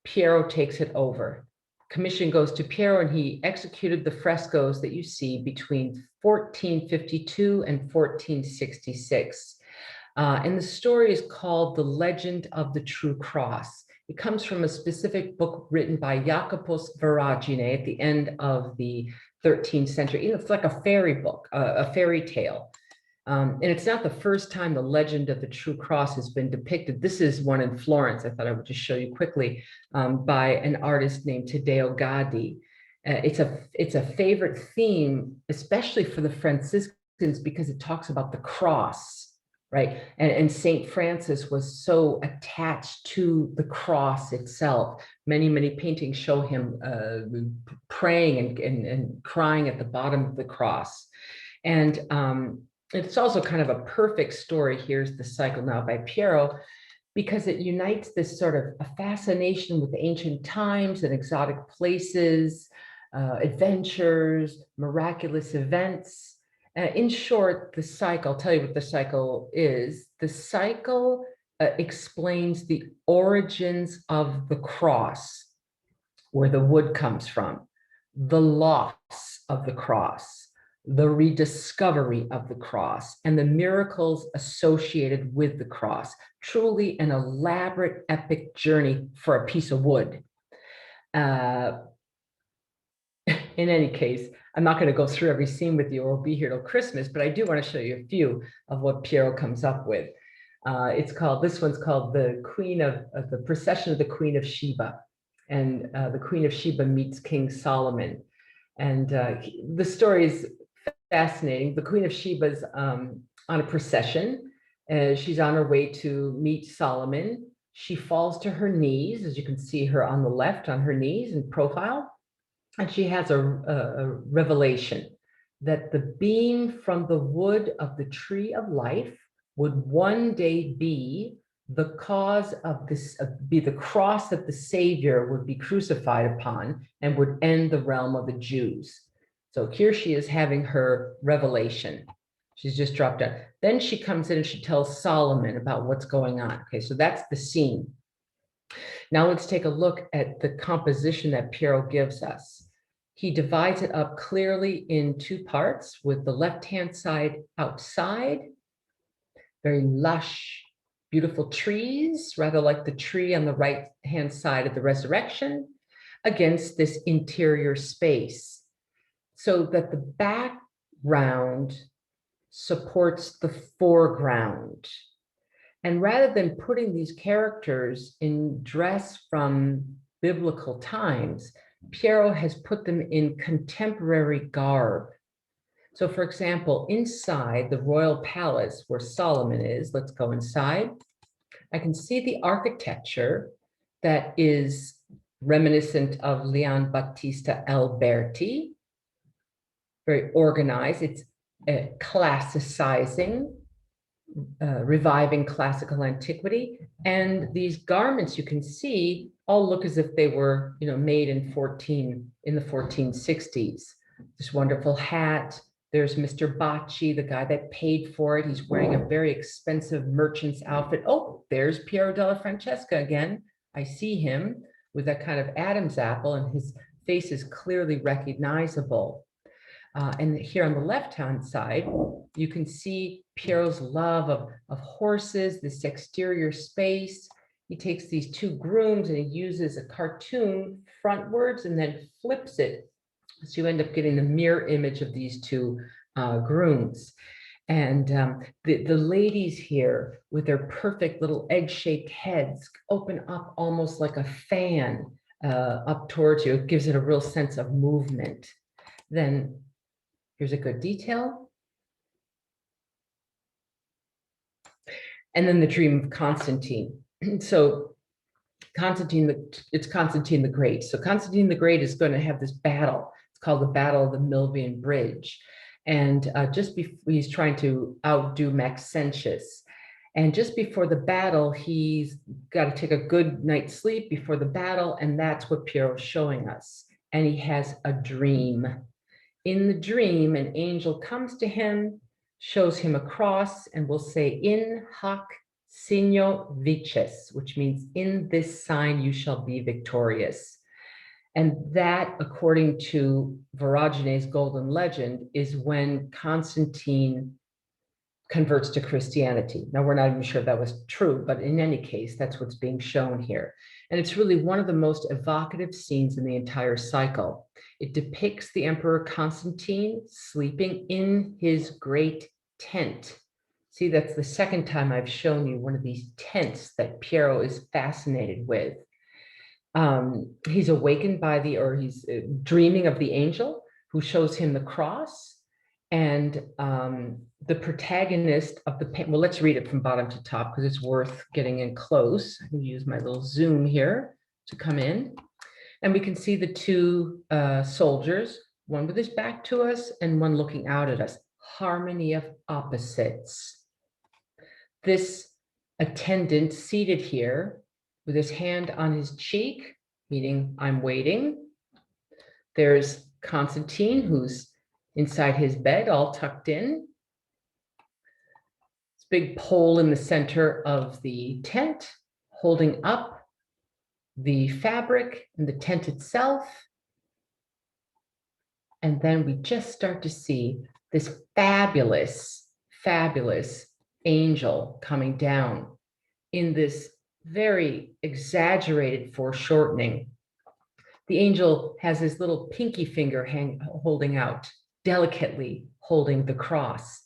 Piero takes it over. Commission goes to Piero, and he executed the frescoes that you see between 1452 and 1466. And the story is called The Legend of the True Cross. It comes from a specific book written by Jacopus Voragine at the end of the 13th century. It's like a fairy book, a fairy tale. And it's not the first time the legend of the True Cross has been depicted. This is one in Florence, I thought I would just show you quickly, by an artist named Taddeo Gaddi. It's a favorite theme, especially for the Franciscans, because it talks about the cross, right? And Saint Francis was so attached to the cross itself. Many, many paintings show him praying and crying at the bottom of the cross. And it's also kind of a perfect story. Here's the cycle now by Piero, because it unites this sort of a fascination with ancient times and exotic places, adventures, miraculous events. In short, the cycle, I'll tell you what the cycle is. The cycle explains the origins of the cross, where the wood comes from, the loss of the cross, the rediscovery of the cross, and the miracles associated with the cross. Truly an elaborate, epic journey for a piece of wood. In any case, I'm not going to go through every scene with you, or we'll be here till Christmas, but I do want to show you a few of what Piero comes up with. This one's called the Procession of the Queen of Sheba. And the Queen of Sheba meets King Solomon. And the story is fascinating. The Queen of Sheba's on a procession. She's on her way to meet Solomon. She falls to her knees, as you can see her on the left, on her knees in profile. And she has a revelation that the beam from the wood of the tree of life would one day be the cause of this, be the cross that the Savior would be crucified upon and would end the realm of the Jews. So here she is having her revelation. She's just dropped down. Then she comes in and she tells Solomon about what's going on. Okay, so that's the scene. Now let's take a look at the composition that Piero gives us. He divides it up clearly in two parts, with the left-hand side outside, very lush, beautiful trees, rather like the tree on the right-hand side of the resurrection, against this interior space, so that the background supports the foreground. And rather than putting these characters in dress from biblical times, Piero has put them in contemporary garb. So for example, inside the royal palace where Solomon is, let's go inside. I can see the architecture that is reminiscent of Leon Battista Alberti, very organized. It's classicizing, reviving classical antiquity. And these garments you can see all look as if they were, made in the 1460s. This wonderful hat. There's Mr. Bacci, the guy that paid for it. He's wearing a very expensive merchant's outfit. Oh, there's Piero della Francesca again. I see him with that kind of Adam's apple and his face is clearly recognizable. And here on the left-hand side, you can see Piero's love of horses, this exterior space. He takes these two grooms and he uses a cartoon frontwards and then flips it. So you end up getting the mirror image of these two grooms. And the ladies here with their perfect little egg-shaped heads open up almost like a fan up towards you. It gives it a real sense of movement. Then here's a good detail. And then the dream of Constantine. So it's Constantine the Great. So Constantine the Great is going to have this battle. It's called the Battle of the Milvian Bridge. And just before he's trying to outdo Maxentius. And just before the battle, he's got to take a good night's sleep before the battle. And that's what Piero is showing us. And he has a dream. In the dream, an angel comes to him, shows him a cross, and will say, "In hoc signo vices," which means in this sign you shall be victorious. And that, according to Varagene's Golden Legend, is when Constantine converts to Christianity. Now, we're not even sure if that was true, but in any case, that's what's being shown here. And it's really one of the most evocative scenes in the entire cycle. It depicts the Emperor Constantine sleeping in his great tent. See, that's the second time I've shown you one of these tents that Piero is fascinated with. He's awakened by he's dreaming of the angel who shows him the cross. And the protagonist of the well, let's read it from bottom to top because it's worth getting in close. I can use my little zoom here to come in. And we can see the two soldiers, one with his back to us and one looking out at us. Harmony of opposites. This attendant seated here with his hand on his cheek, meaning I'm waiting. There's Constantine, who's inside his bed, all tucked in. This big pole in the center of the tent, holding up the fabric and the tent itself. And then we just start to see this fabulous, fabulous angel coming down in this very exaggerated foreshortening. The angel has his little pinky finger holding out, delicately holding the cross.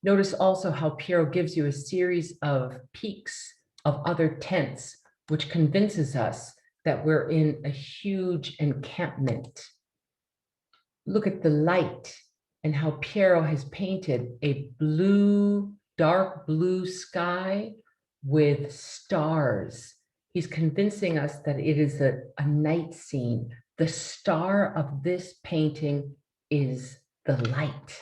Notice also how Piero gives you a series of peaks of other tents, which convinces us that we're in a huge encampment. Look at the light and how Piero has painted a blue, dark blue sky with stars. He's convincing us that it is a night scene. The star of this painting is the light.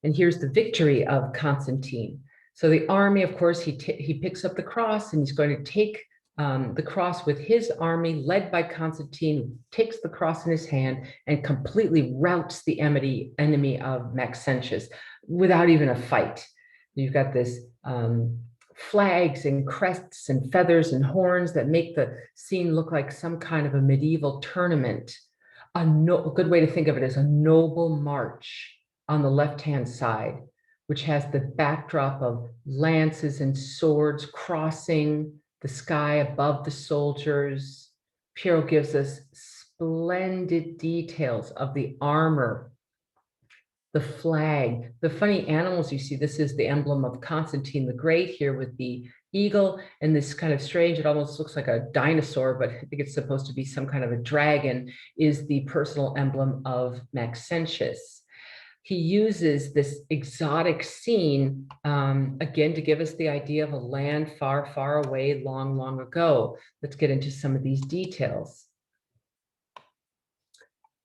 And here's the victory of Constantine. So the army, of course, he picks up the cross and he's going to take the cross with his army led by Constantine, who takes the cross in his hand and completely routs the enemy of Maxentius without even a fight. You've got this flags and crests and feathers and horns that make the scene look like some kind of a medieval tournament. A good way to think of it is a noble march on the left-hand side, which has the backdrop of lances and swords crossing the sky above the soldiers. Piero gives us splendid details of the armor, the flag, the funny animals you see. This is the emblem of Constantine the Great here with the eagle and this kind of strange, it almost looks like a dinosaur, but I think it's supposed to be some kind of a dragon, is the personal emblem of Maxentius. He uses this exotic scene, again, to give us the idea of a land far, far away, long, long ago. Let's get into some of these details.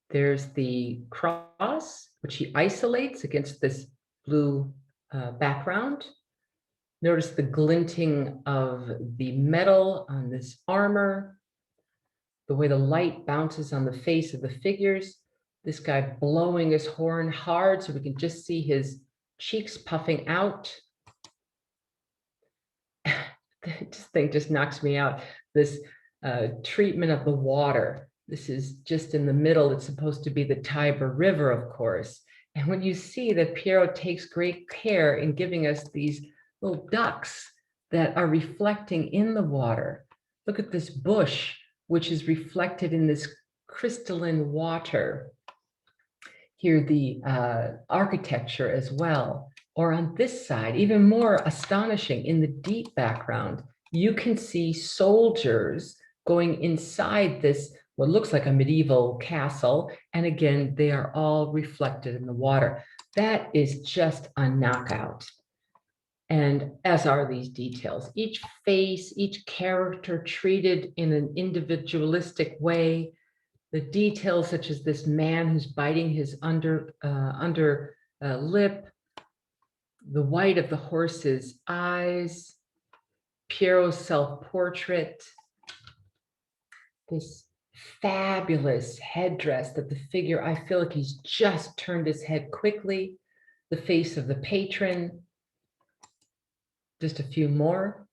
There's the cross, which he isolates against this blue background. Notice the glinting of the metal on this armor, the way the light bounces on the face of the figures. This guy blowing his horn hard so we can just see his cheeks puffing out. This thing just knocks me out. This treatment of the water. This is just in the middle. It's supposed to be the Tiber River, of course. And when you see that Piero takes great care in giving us these little ducks that are reflecting in the water. Look at this bush, which is reflected in this crystalline water. Here, the architecture as well. Or on this side, even more astonishing, in the deep background, you can see soldiers going inside this, what looks like a medieval castle. And again, they are all reflected in the water. That is just a knockout. And as are these details. Each face, each character treated in an individualistic way. The details such as this man who's biting his under lip, the white of the horse's eyes, Piero's self-portrait, this fabulous headdress that the figure, I feel like he's just turned his head quickly, the face of the patron, just a few more.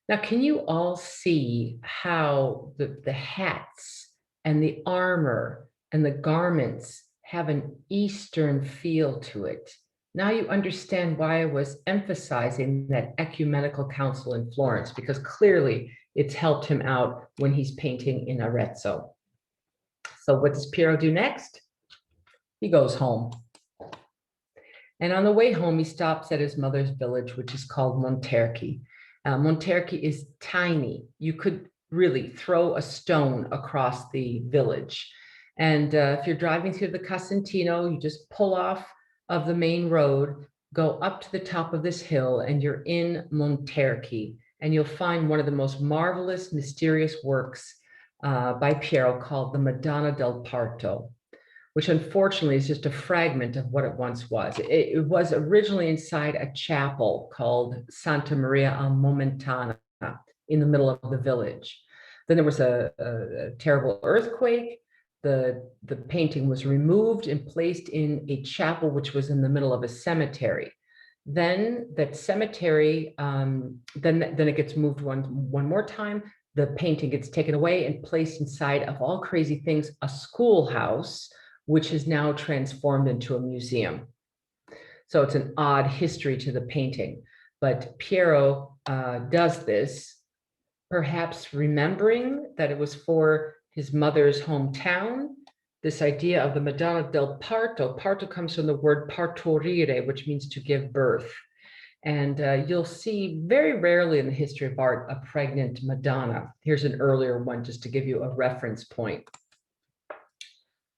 Now, can you all see how the hats and the armor and the garments have an Eastern feel to it? Now you understand why I was emphasizing that Ecumenical Council in Florence, because clearly it's helped him out when he's painting in Arezzo. So what does Piero do next? He goes home. And on the way home, he stops at his mother's village, which is called Monterchi. Monterchi is tiny. You could really throw a stone across the village. And if you're driving through the Casentino, you just pull off of the main road, go up to the top of this hill, and you're in Monterchi. And you'll find one of the most marvelous, mysterious works by Piero called the Madonna Del Parto, which unfortunately is just a fragment of what it once was. It was originally inside a chapel called Santa Maria a Momentana in the middle of the village. Then there was a terrible earthquake. The painting was removed and placed in a chapel, which was in the middle of a cemetery. Then that cemetery, then it gets moved one more time. The painting gets taken away and placed inside, of all crazy things, a schoolhouse, which is now transformed into a museum. So it's an odd history to the painting. But Piero does this, perhaps remembering that it was for his mother's hometown. This idea of the Madonna del Parto. Parto comes from the word partorire, which means to give birth. And you'll see very rarely in the history of art a pregnant Madonna. Here's an earlier one just to give you a reference point.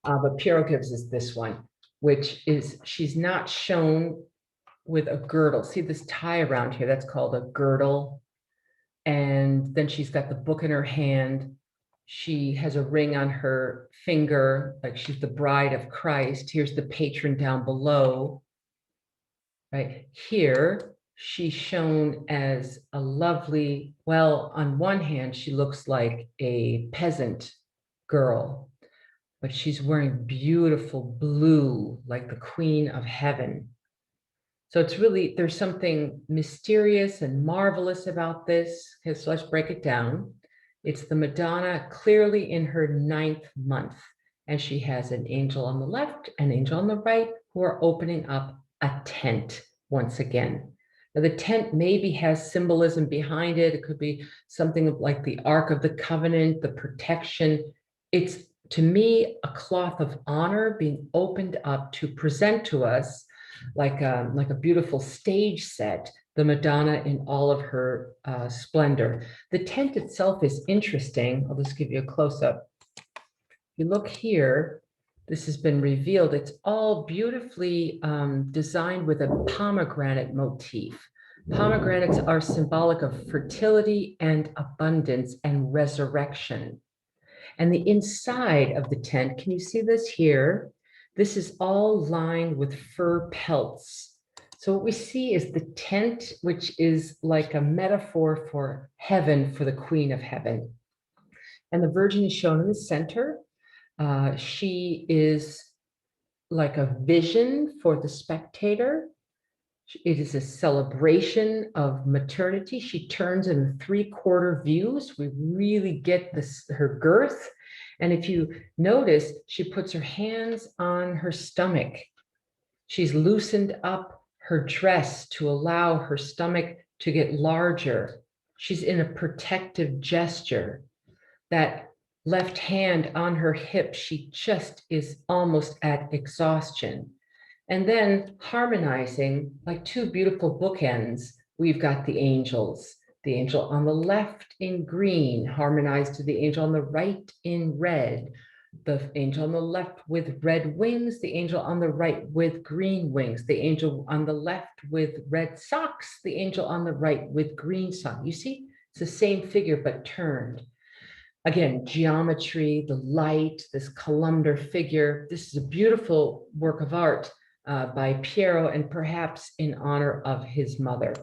But Piero gives us this one, which is, she's not shown with a girdle. See this tie around here, that's called a girdle. And then she's got the book in her hand. She has a ring on her finger, like she's the bride of Christ. Here's the patron down below. Right here, she's shown as a lovely, well, on one hand, she looks like a peasant girl, but she's wearing beautiful blue, like the Queen of Heaven. So it's really, there's something mysterious and marvelous about this. Okay, so let's break it down. It's the Madonna clearly in her 9th month, and she has an angel on the left, an angel on the right, who are opening up a tent once again. Now, the tent maybe has symbolism behind it. It could be something like the Ark of the Covenant, the protection. It's, to me, a cloth of honor being opened up to present to us like a beautiful stage set, the Madonna in all of her splendor. The tent itself is interesting. I'll just give you a close-up. You look here, this has been revealed. It's all beautifully designed with a pomegranate motif. Pomegranates are symbolic of fertility and abundance and resurrection. And the inside of the tent, can you see this here? This is all lined with fur pelts. So what we see is the tent, which is like a metaphor for heaven, for the Queen of Heaven. And the Virgin is shown in the center. She is like a vision for the spectator. It is a celebration of maternity. She turns in 3/4 views. We really get this, her girth. And if you notice, she puts her hands on her stomach. She's loosened up her dress to allow her stomach to get larger. She's in a protective gesture. That left hand on her hip, she just is almost at exhaustion. And then harmonizing like two beautiful bookends, we've got the angels. The angel on the left in green, harmonized to the angel on the right in red. The angel on the left with red wings, the angel on the right with green wings, the angel on the left with red socks, the angel on the right with green socks. You see, it's the same figure, but turned. Again, geometry, the light, this columnar figure. This is a beautiful work of art by Piero, and perhaps in honor of his mother.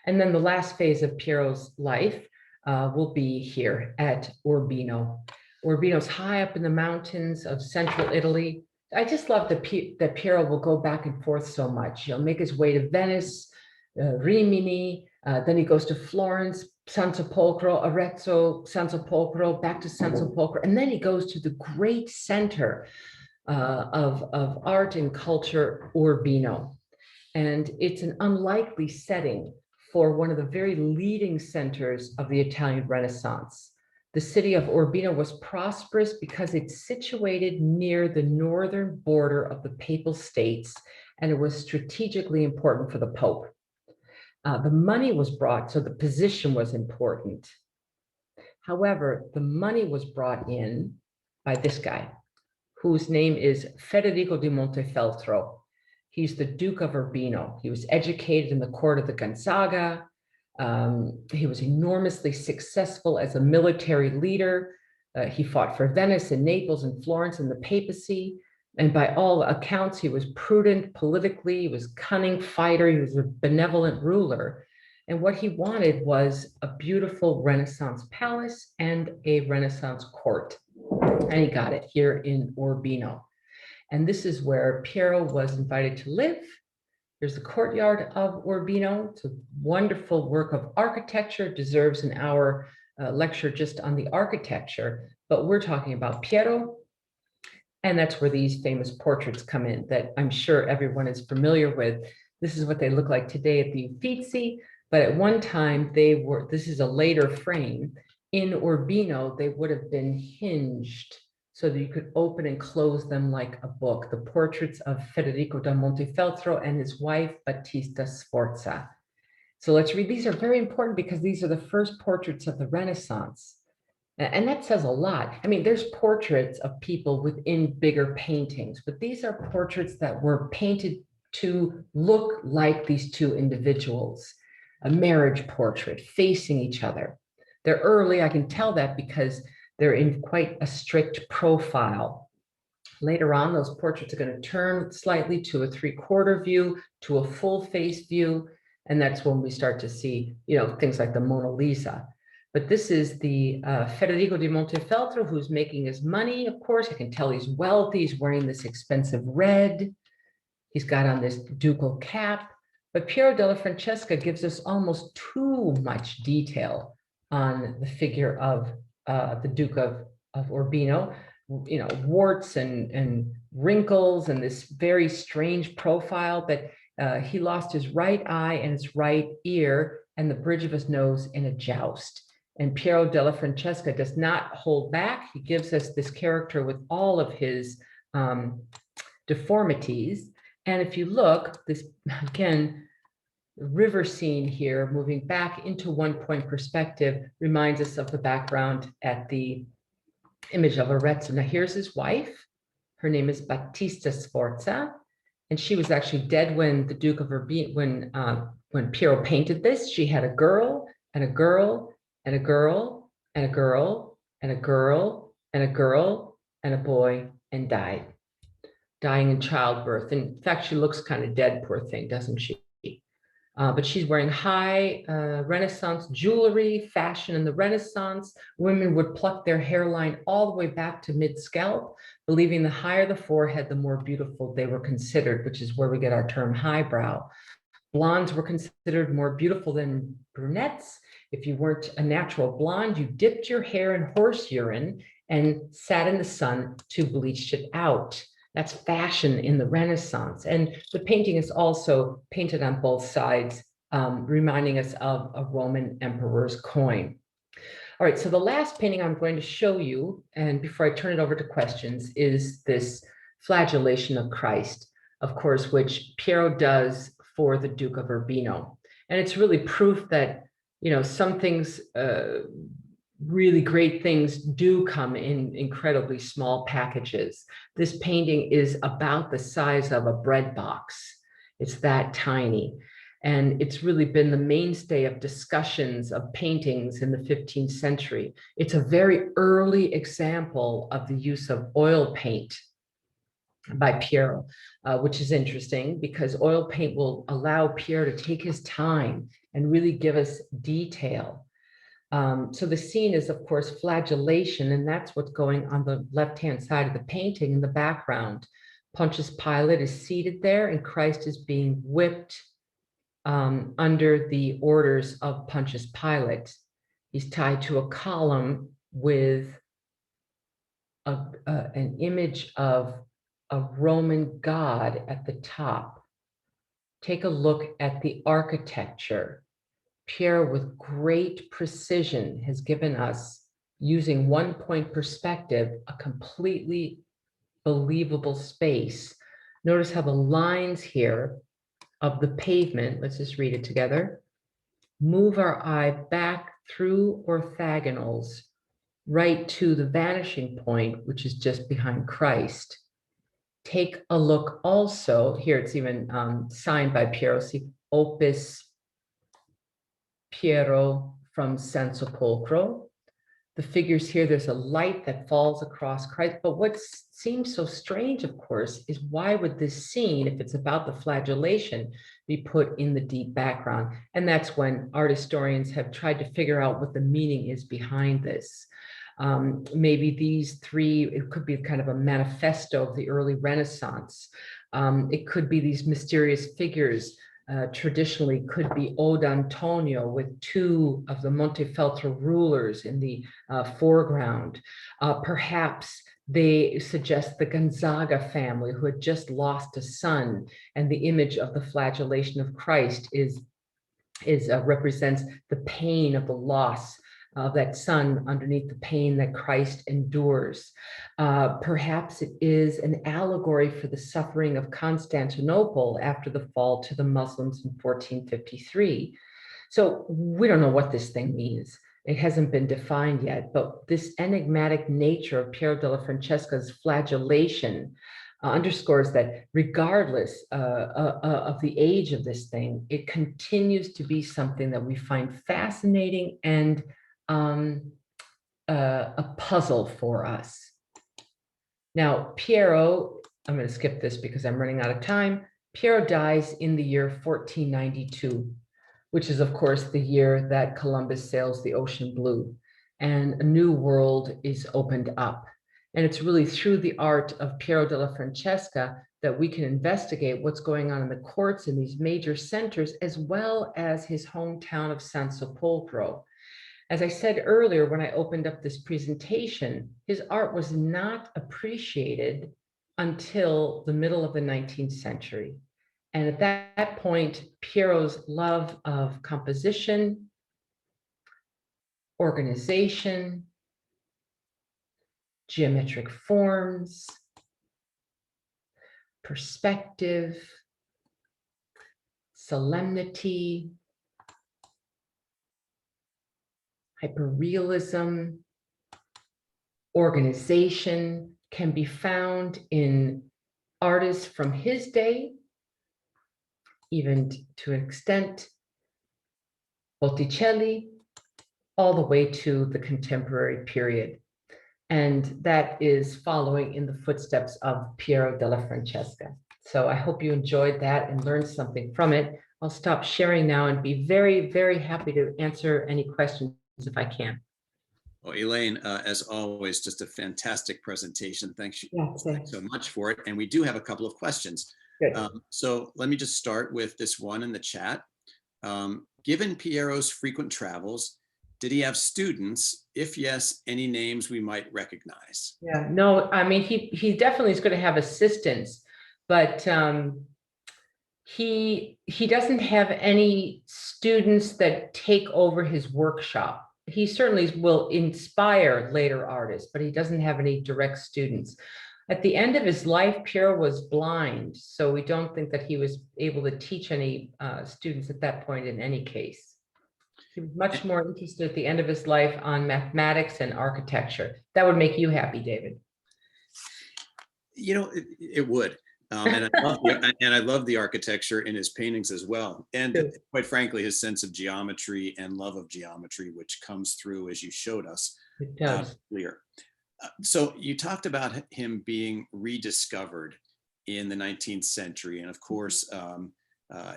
And then the last phase of Piero's life will be here at Urbino. Urbino's high up in the mountains of central Italy. I just love that Piero will go back and forth so much. He'll make his way to Venice, Rimini, then he goes to Florence, San Sepolcro, Arezzo, San Sepolcro, back to San Sepolcro, and then he goes to the great center of art and culture, Urbino. And it's an unlikely setting for one of the very leading centers of the Italian Renaissance. The city of Urbino was prosperous because it's situated near the northern border of the Papal States, and it was strategically important for the Pope. The money was brought, so the position was important. However, the money was brought in by this guy, whose name is Federico di Montefeltro. He's the Duke of Urbino. He was educated in the court of the Gonzaga. He was enormously successful as a military leader. He fought for Venice and Naples and Florence and the papacy. And by all accounts, he was prudent politically, he was a cunning fighter, he was a benevolent ruler. And what he wanted was a beautiful Renaissance palace and a Renaissance court. And he got it here in Urbino. And this is where Piero was invited to live. Here's the courtyard of Urbino. It's a wonderful work of architecture, deserves an hour lecture just on the architecture, but we're talking about Piero. And that's where these famous portraits come in that I'm sure everyone is familiar with. This is what they look like today at the Uffizi, but at one time they were, this is a later frame. In Urbino, they would have been hinged so that you could open and close them like a book. The portraits of Federico da Montefeltro and his wife, Battista Sforza. So let's read. These are very important because these are the first portraits of the Renaissance. And that says a lot. I mean, there's portraits of people within bigger paintings, but these are portraits that were painted to look like these two individuals. A marriage portrait facing each other. They're early, I can tell that because they're in quite a strict profile. Later on, those portraits are going to turn slightly to a 3/4 view, to a full face view. And that's when we start to see, you know, things like the Mona Lisa. But this is the Federico di Montefeltro, who's making his money, of course. I can tell he's wealthy. He's wearing this expensive red. He's got on this ducal cap. But Piero della Francesca gives us almost too much detail on the figure of the Duke of Urbino. You know, warts and wrinkles and this very strange profile that he lost his right eye and his right ear and the bridge of his nose in a joust. And Piero della Francesca does not hold back. He gives us this character with all of his deformities. And if you look, this, again, the river scene here, moving back into one-point perspective, reminds us of the background at the image of Arezzo. Now here's his wife. Her name is Battista Sforza. And she was actually dead when the Duke of Urbino, when Piero painted this. She had a girl and a girl and a girl and a girl and a girl and a girl and a boy, and died, dying in childbirth. In fact, she looks kind of dead, poor thing, doesn't she? But she's wearing high Renaissance jewelry, fashion in the Renaissance. Women would pluck their hairline all the way back to mid-scalp, believing the higher the forehead, the more beautiful they were considered, which is where we get our term highbrow. Blondes were considered more beautiful than brunettes. If you weren't a natural blonde, you dipped your hair in horse urine and sat in the sun to bleach it out. That's fashion in the Renaissance. And the painting is also painted on both sides, reminding us of a Roman emperor's coin. All right, so the last painting I'm going to show you, and before I turn it over to questions, is this Flagellation of Christ, of course, which Piero does for the Duke of Urbino. And it's really proof that, you know, some things, really great things do come in incredibly small packages. This painting is about the size of a bread box. It's that tiny. And it's really been the mainstay of discussions of paintings in the 15th century. It's a very early example of the use of oil paint by Piero, which is interesting because oil paint will allow Piero to take his time and really give us detail. So the scene is, of course, flagellation, and that's what's going on the left-hand side of the painting in the background. Pontius Pilate is seated there, and Christ is being whipped under the orders of Pontius Pilate. He's tied to a column with an image of a Roman god at the top. Take a look at the architecture. Piero, with great precision, has given us, using one-point perspective, a completely believable space. Notice how the lines here of the pavement, let's just read it together, move our eye back through orthogonals right to the vanishing point, which is just behind Christ. Take a look also, here it's even signed by Piero, see Opus Piero from San Sepolcro. The figures here, there's a light that falls across Christ. But what seems so strange, of course, is why would this scene, if it's about the flagellation, be put in the deep background? And that's when art historians have tried to figure out what the meaning is behind this. Maybe these three, it could be kind of a manifesto of the early Renaissance. It could be these mysterious figures. Traditionally could be Od Antonio with two of the Montefeltro rulers in the foreground. Perhaps they suggest the Gonzaga family who had just lost a son, and the image of the flagellation of Christ represents the pain of the loss of that son underneath the pain that Christ endures. Perhaps it is an allegory for the suffering of Constantinople after the fall to the Muslims in 1453. So we don't know what this thing means. It hasn't been defined yet, but this enigmatic nature of Piero della Francesca's flagellation underscores that regardless of the age of this thing, it continues to be something that we find fascinating and a puzzle for us. Now, Piero, I'm going to skip this because I'm running out of time. Piero dies in the year 1492, which is, of course, the year that Columbus sails the ocean blue, and a new world is opened up. And it's really through the art of Piero della Francesca that we can investigate what's going on in the courts in these major centers, as well as his hometown of San Sepolcro. As I said earlier, when I opened up this presentation, his art was not appreciated until the middle of the 19th century. And at that point, Piero's love of composition, organization, geometric forms, perspective, solemnity, hyperrealism, organization can be found in artists from his day, even to an extent, Botticelli, all the way to the contemporary period. And that is following in the footsteps of Piero della Francesca. So I hope you enjoyed that and learned something from it. I'll stop sharing now and be very, very happy to answer any questions if I can. Well, Elaine, as always, just a fantastic presentation. Thanks so much for it. And we do have a couple of questions. Good. So let me just start with this one in the chat. Given Piero's frequent travels, did he have students? If yes, any names we might recognize? Yeah, no, I mean, he definitely is going to have assistants, but he doesn't have any students that take over his workshop. He certainly will inspire later artists, but he doesn't have any direct students. At the end of his life, Piero was blind, so we don't think that he was able to teach any students at that point in any case. He was much more interested at the end of his life on mathematics and architecture. That would make you happy, David. You know, it would. And I love the architecture in his paintings as well. And quite frankly, his sense of geometry and love of geometry, which comes through as you showed us. It does. Clear. So you talked about him being rediscovered in the 19th century, and of course,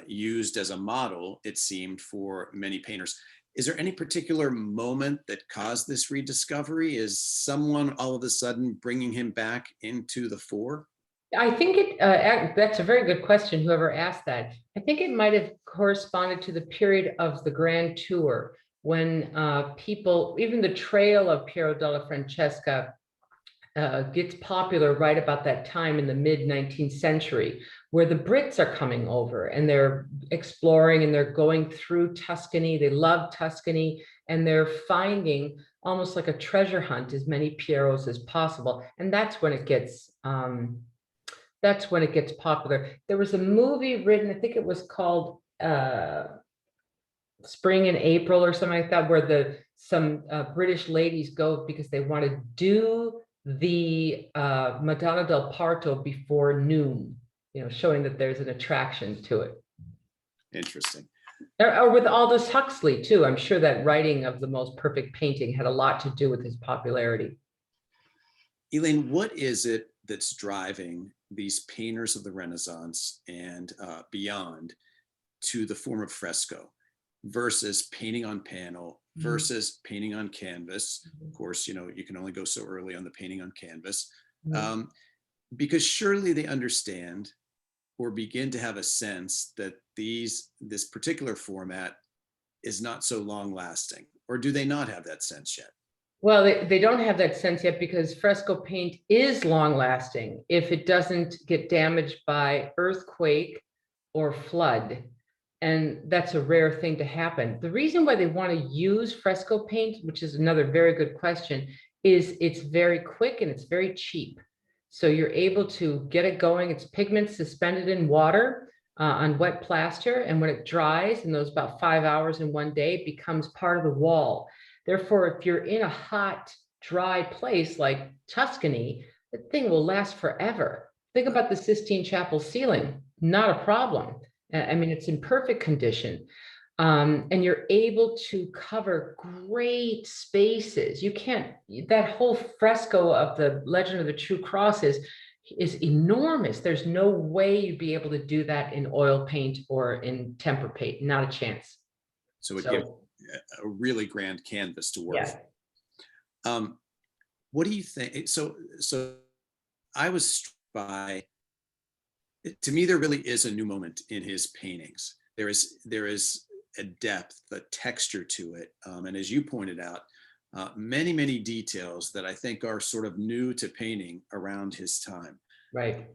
used as a model, it seemed, for many painters. Is there any particular moment that caused this rediscovery? Is someone all of a sudden bringing him back into the fore? I think that's a very good question, whoever asked that. I think it might have corresponded to the period of the Grand Tour, when people, even the trail of Piero della Francesca gets popular right about that time in the mid-19th century, where the Brits are coming over and they're exploring and they're going through Tuscany. They love Tuscany, and they're finding almost like a treasure hunt as many Pieros as possible. And that's when it gets popular. There was a movie written, I think it was called Spring in April or something like that, where some British ladies go because they want to do the Madonna del Parto before noon, you know, showing that there's an attraction to it. Interesting. Or with Aldous Huxley too. I'm sure that writing of The Most Perfect Painting had a lot to do with his popularity. Elaine, what is it that's driving these painters of the Renaissance and beyond to the form of fresco versus painting on panel versus painting on canvas? Of course, you know, you can only go so early on the painting on canvas, because surely they understand or begin to have a sense that this particular format is not so long lasting. Or do they not have that sense yet? Well, they don't have that sense yet, because fresco paint is long lasting if it doesn't get damaged by earthquake or flood. And that's a rare thing to happen. The reason why they want to use fresco paint, which is another very good question, is it's very quick and it's very cheap. So you're able to get it going. It's pigment suspended in water on wet plaster. And when it dries in those about 5 hours in one day, it becomes part of the wall. Therefore, if you're in a hot, dry place like Tuscany, the thing will last forever. Think about the Sistine Chapel ceiling, not a problem. I mean, it's in perfect condition. And you're able to cover great spaces. You can't, that whole fresco of the Legend of the True Cross is enormous. There's no way you'd be able to do that in oil paint or in temper paint, not a chance. So it gives a really grand canvas to work with. What do you think? So I was struck by, to me, there really is a new moment in his paintings. There is a depth, a texture to it. And as you pointed out, many, many details that I think are sort of new to painting around his time. Right.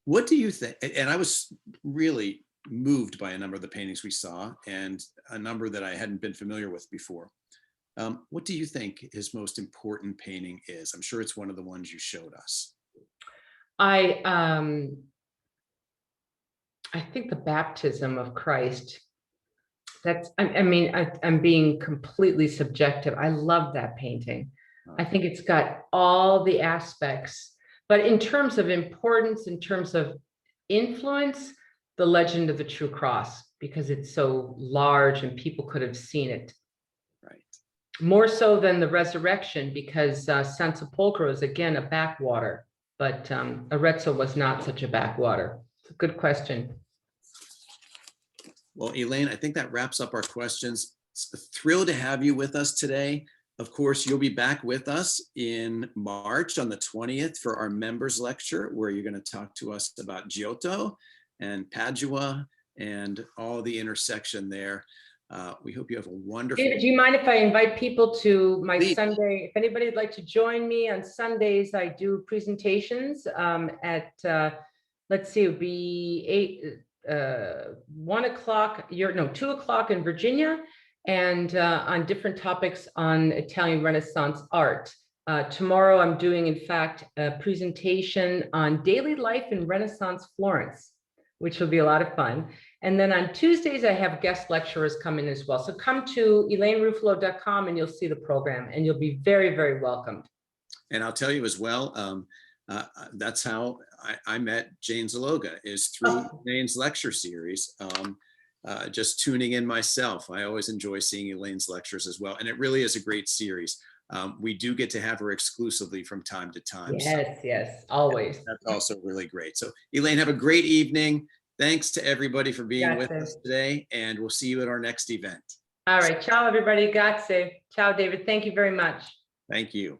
What do you think? And I was really moved by a number of the paintings we saw, and a number that I hadn't been familiar with before. What do you think his most important painting is? I'm sure it's one of the ones you showed us. I think the baptism of Christ. I'm being completely subjective. I love that painting. I think it's got all the aspects, but in terms of importance, in terms of influence, the Legend of the True Cross, because it's so large and people could have seen it. Right. More so than the Resurrection, because San Sepulchre is again a backwater, but Arezzo was not such a backwater. It's a good question. Well, Elaine, I think that wraps up our questions. Thrilled to have you with us today. Of course, you'll be back with us in March on the 20th for our members lecture, where you're going to talk to us about Giotto and Padua and all the intersection there. We hope you have a wonderful— David, do you mind if I invite people to my Please. Sunday? If anybody would like to join me on Sundays, I do presentations at, let's see, it would be 1 o'clock, 2 o'clock in Virginia, and on different topics on Italian Renaissance art. Tomorrow I'm doing, in fact, a presentation on daily life in Renaissance Florence, which will be a lot of fun. And then on Tuesdays, I have guest lecturers come in as well. So come to elaineruffalo.com and you'll see the program, and you'll be very, very welcomed. And I'll tell you as well, that's how I met Jane Zaloga, is through Elaine's lecture series. Just tuning in myself. I always enjoy seeing Elaine's lectures as well. And it really is a great series. We do get to have her exclusively from time to time. Yes, yes, always. That's also really great. So Elaine, have a great evening. Thanks to everybody for being with us today, and we'll see you at our next event. All right. Ciao, everybody. Grazie. Ciao, David. Thank you very much. Thank you.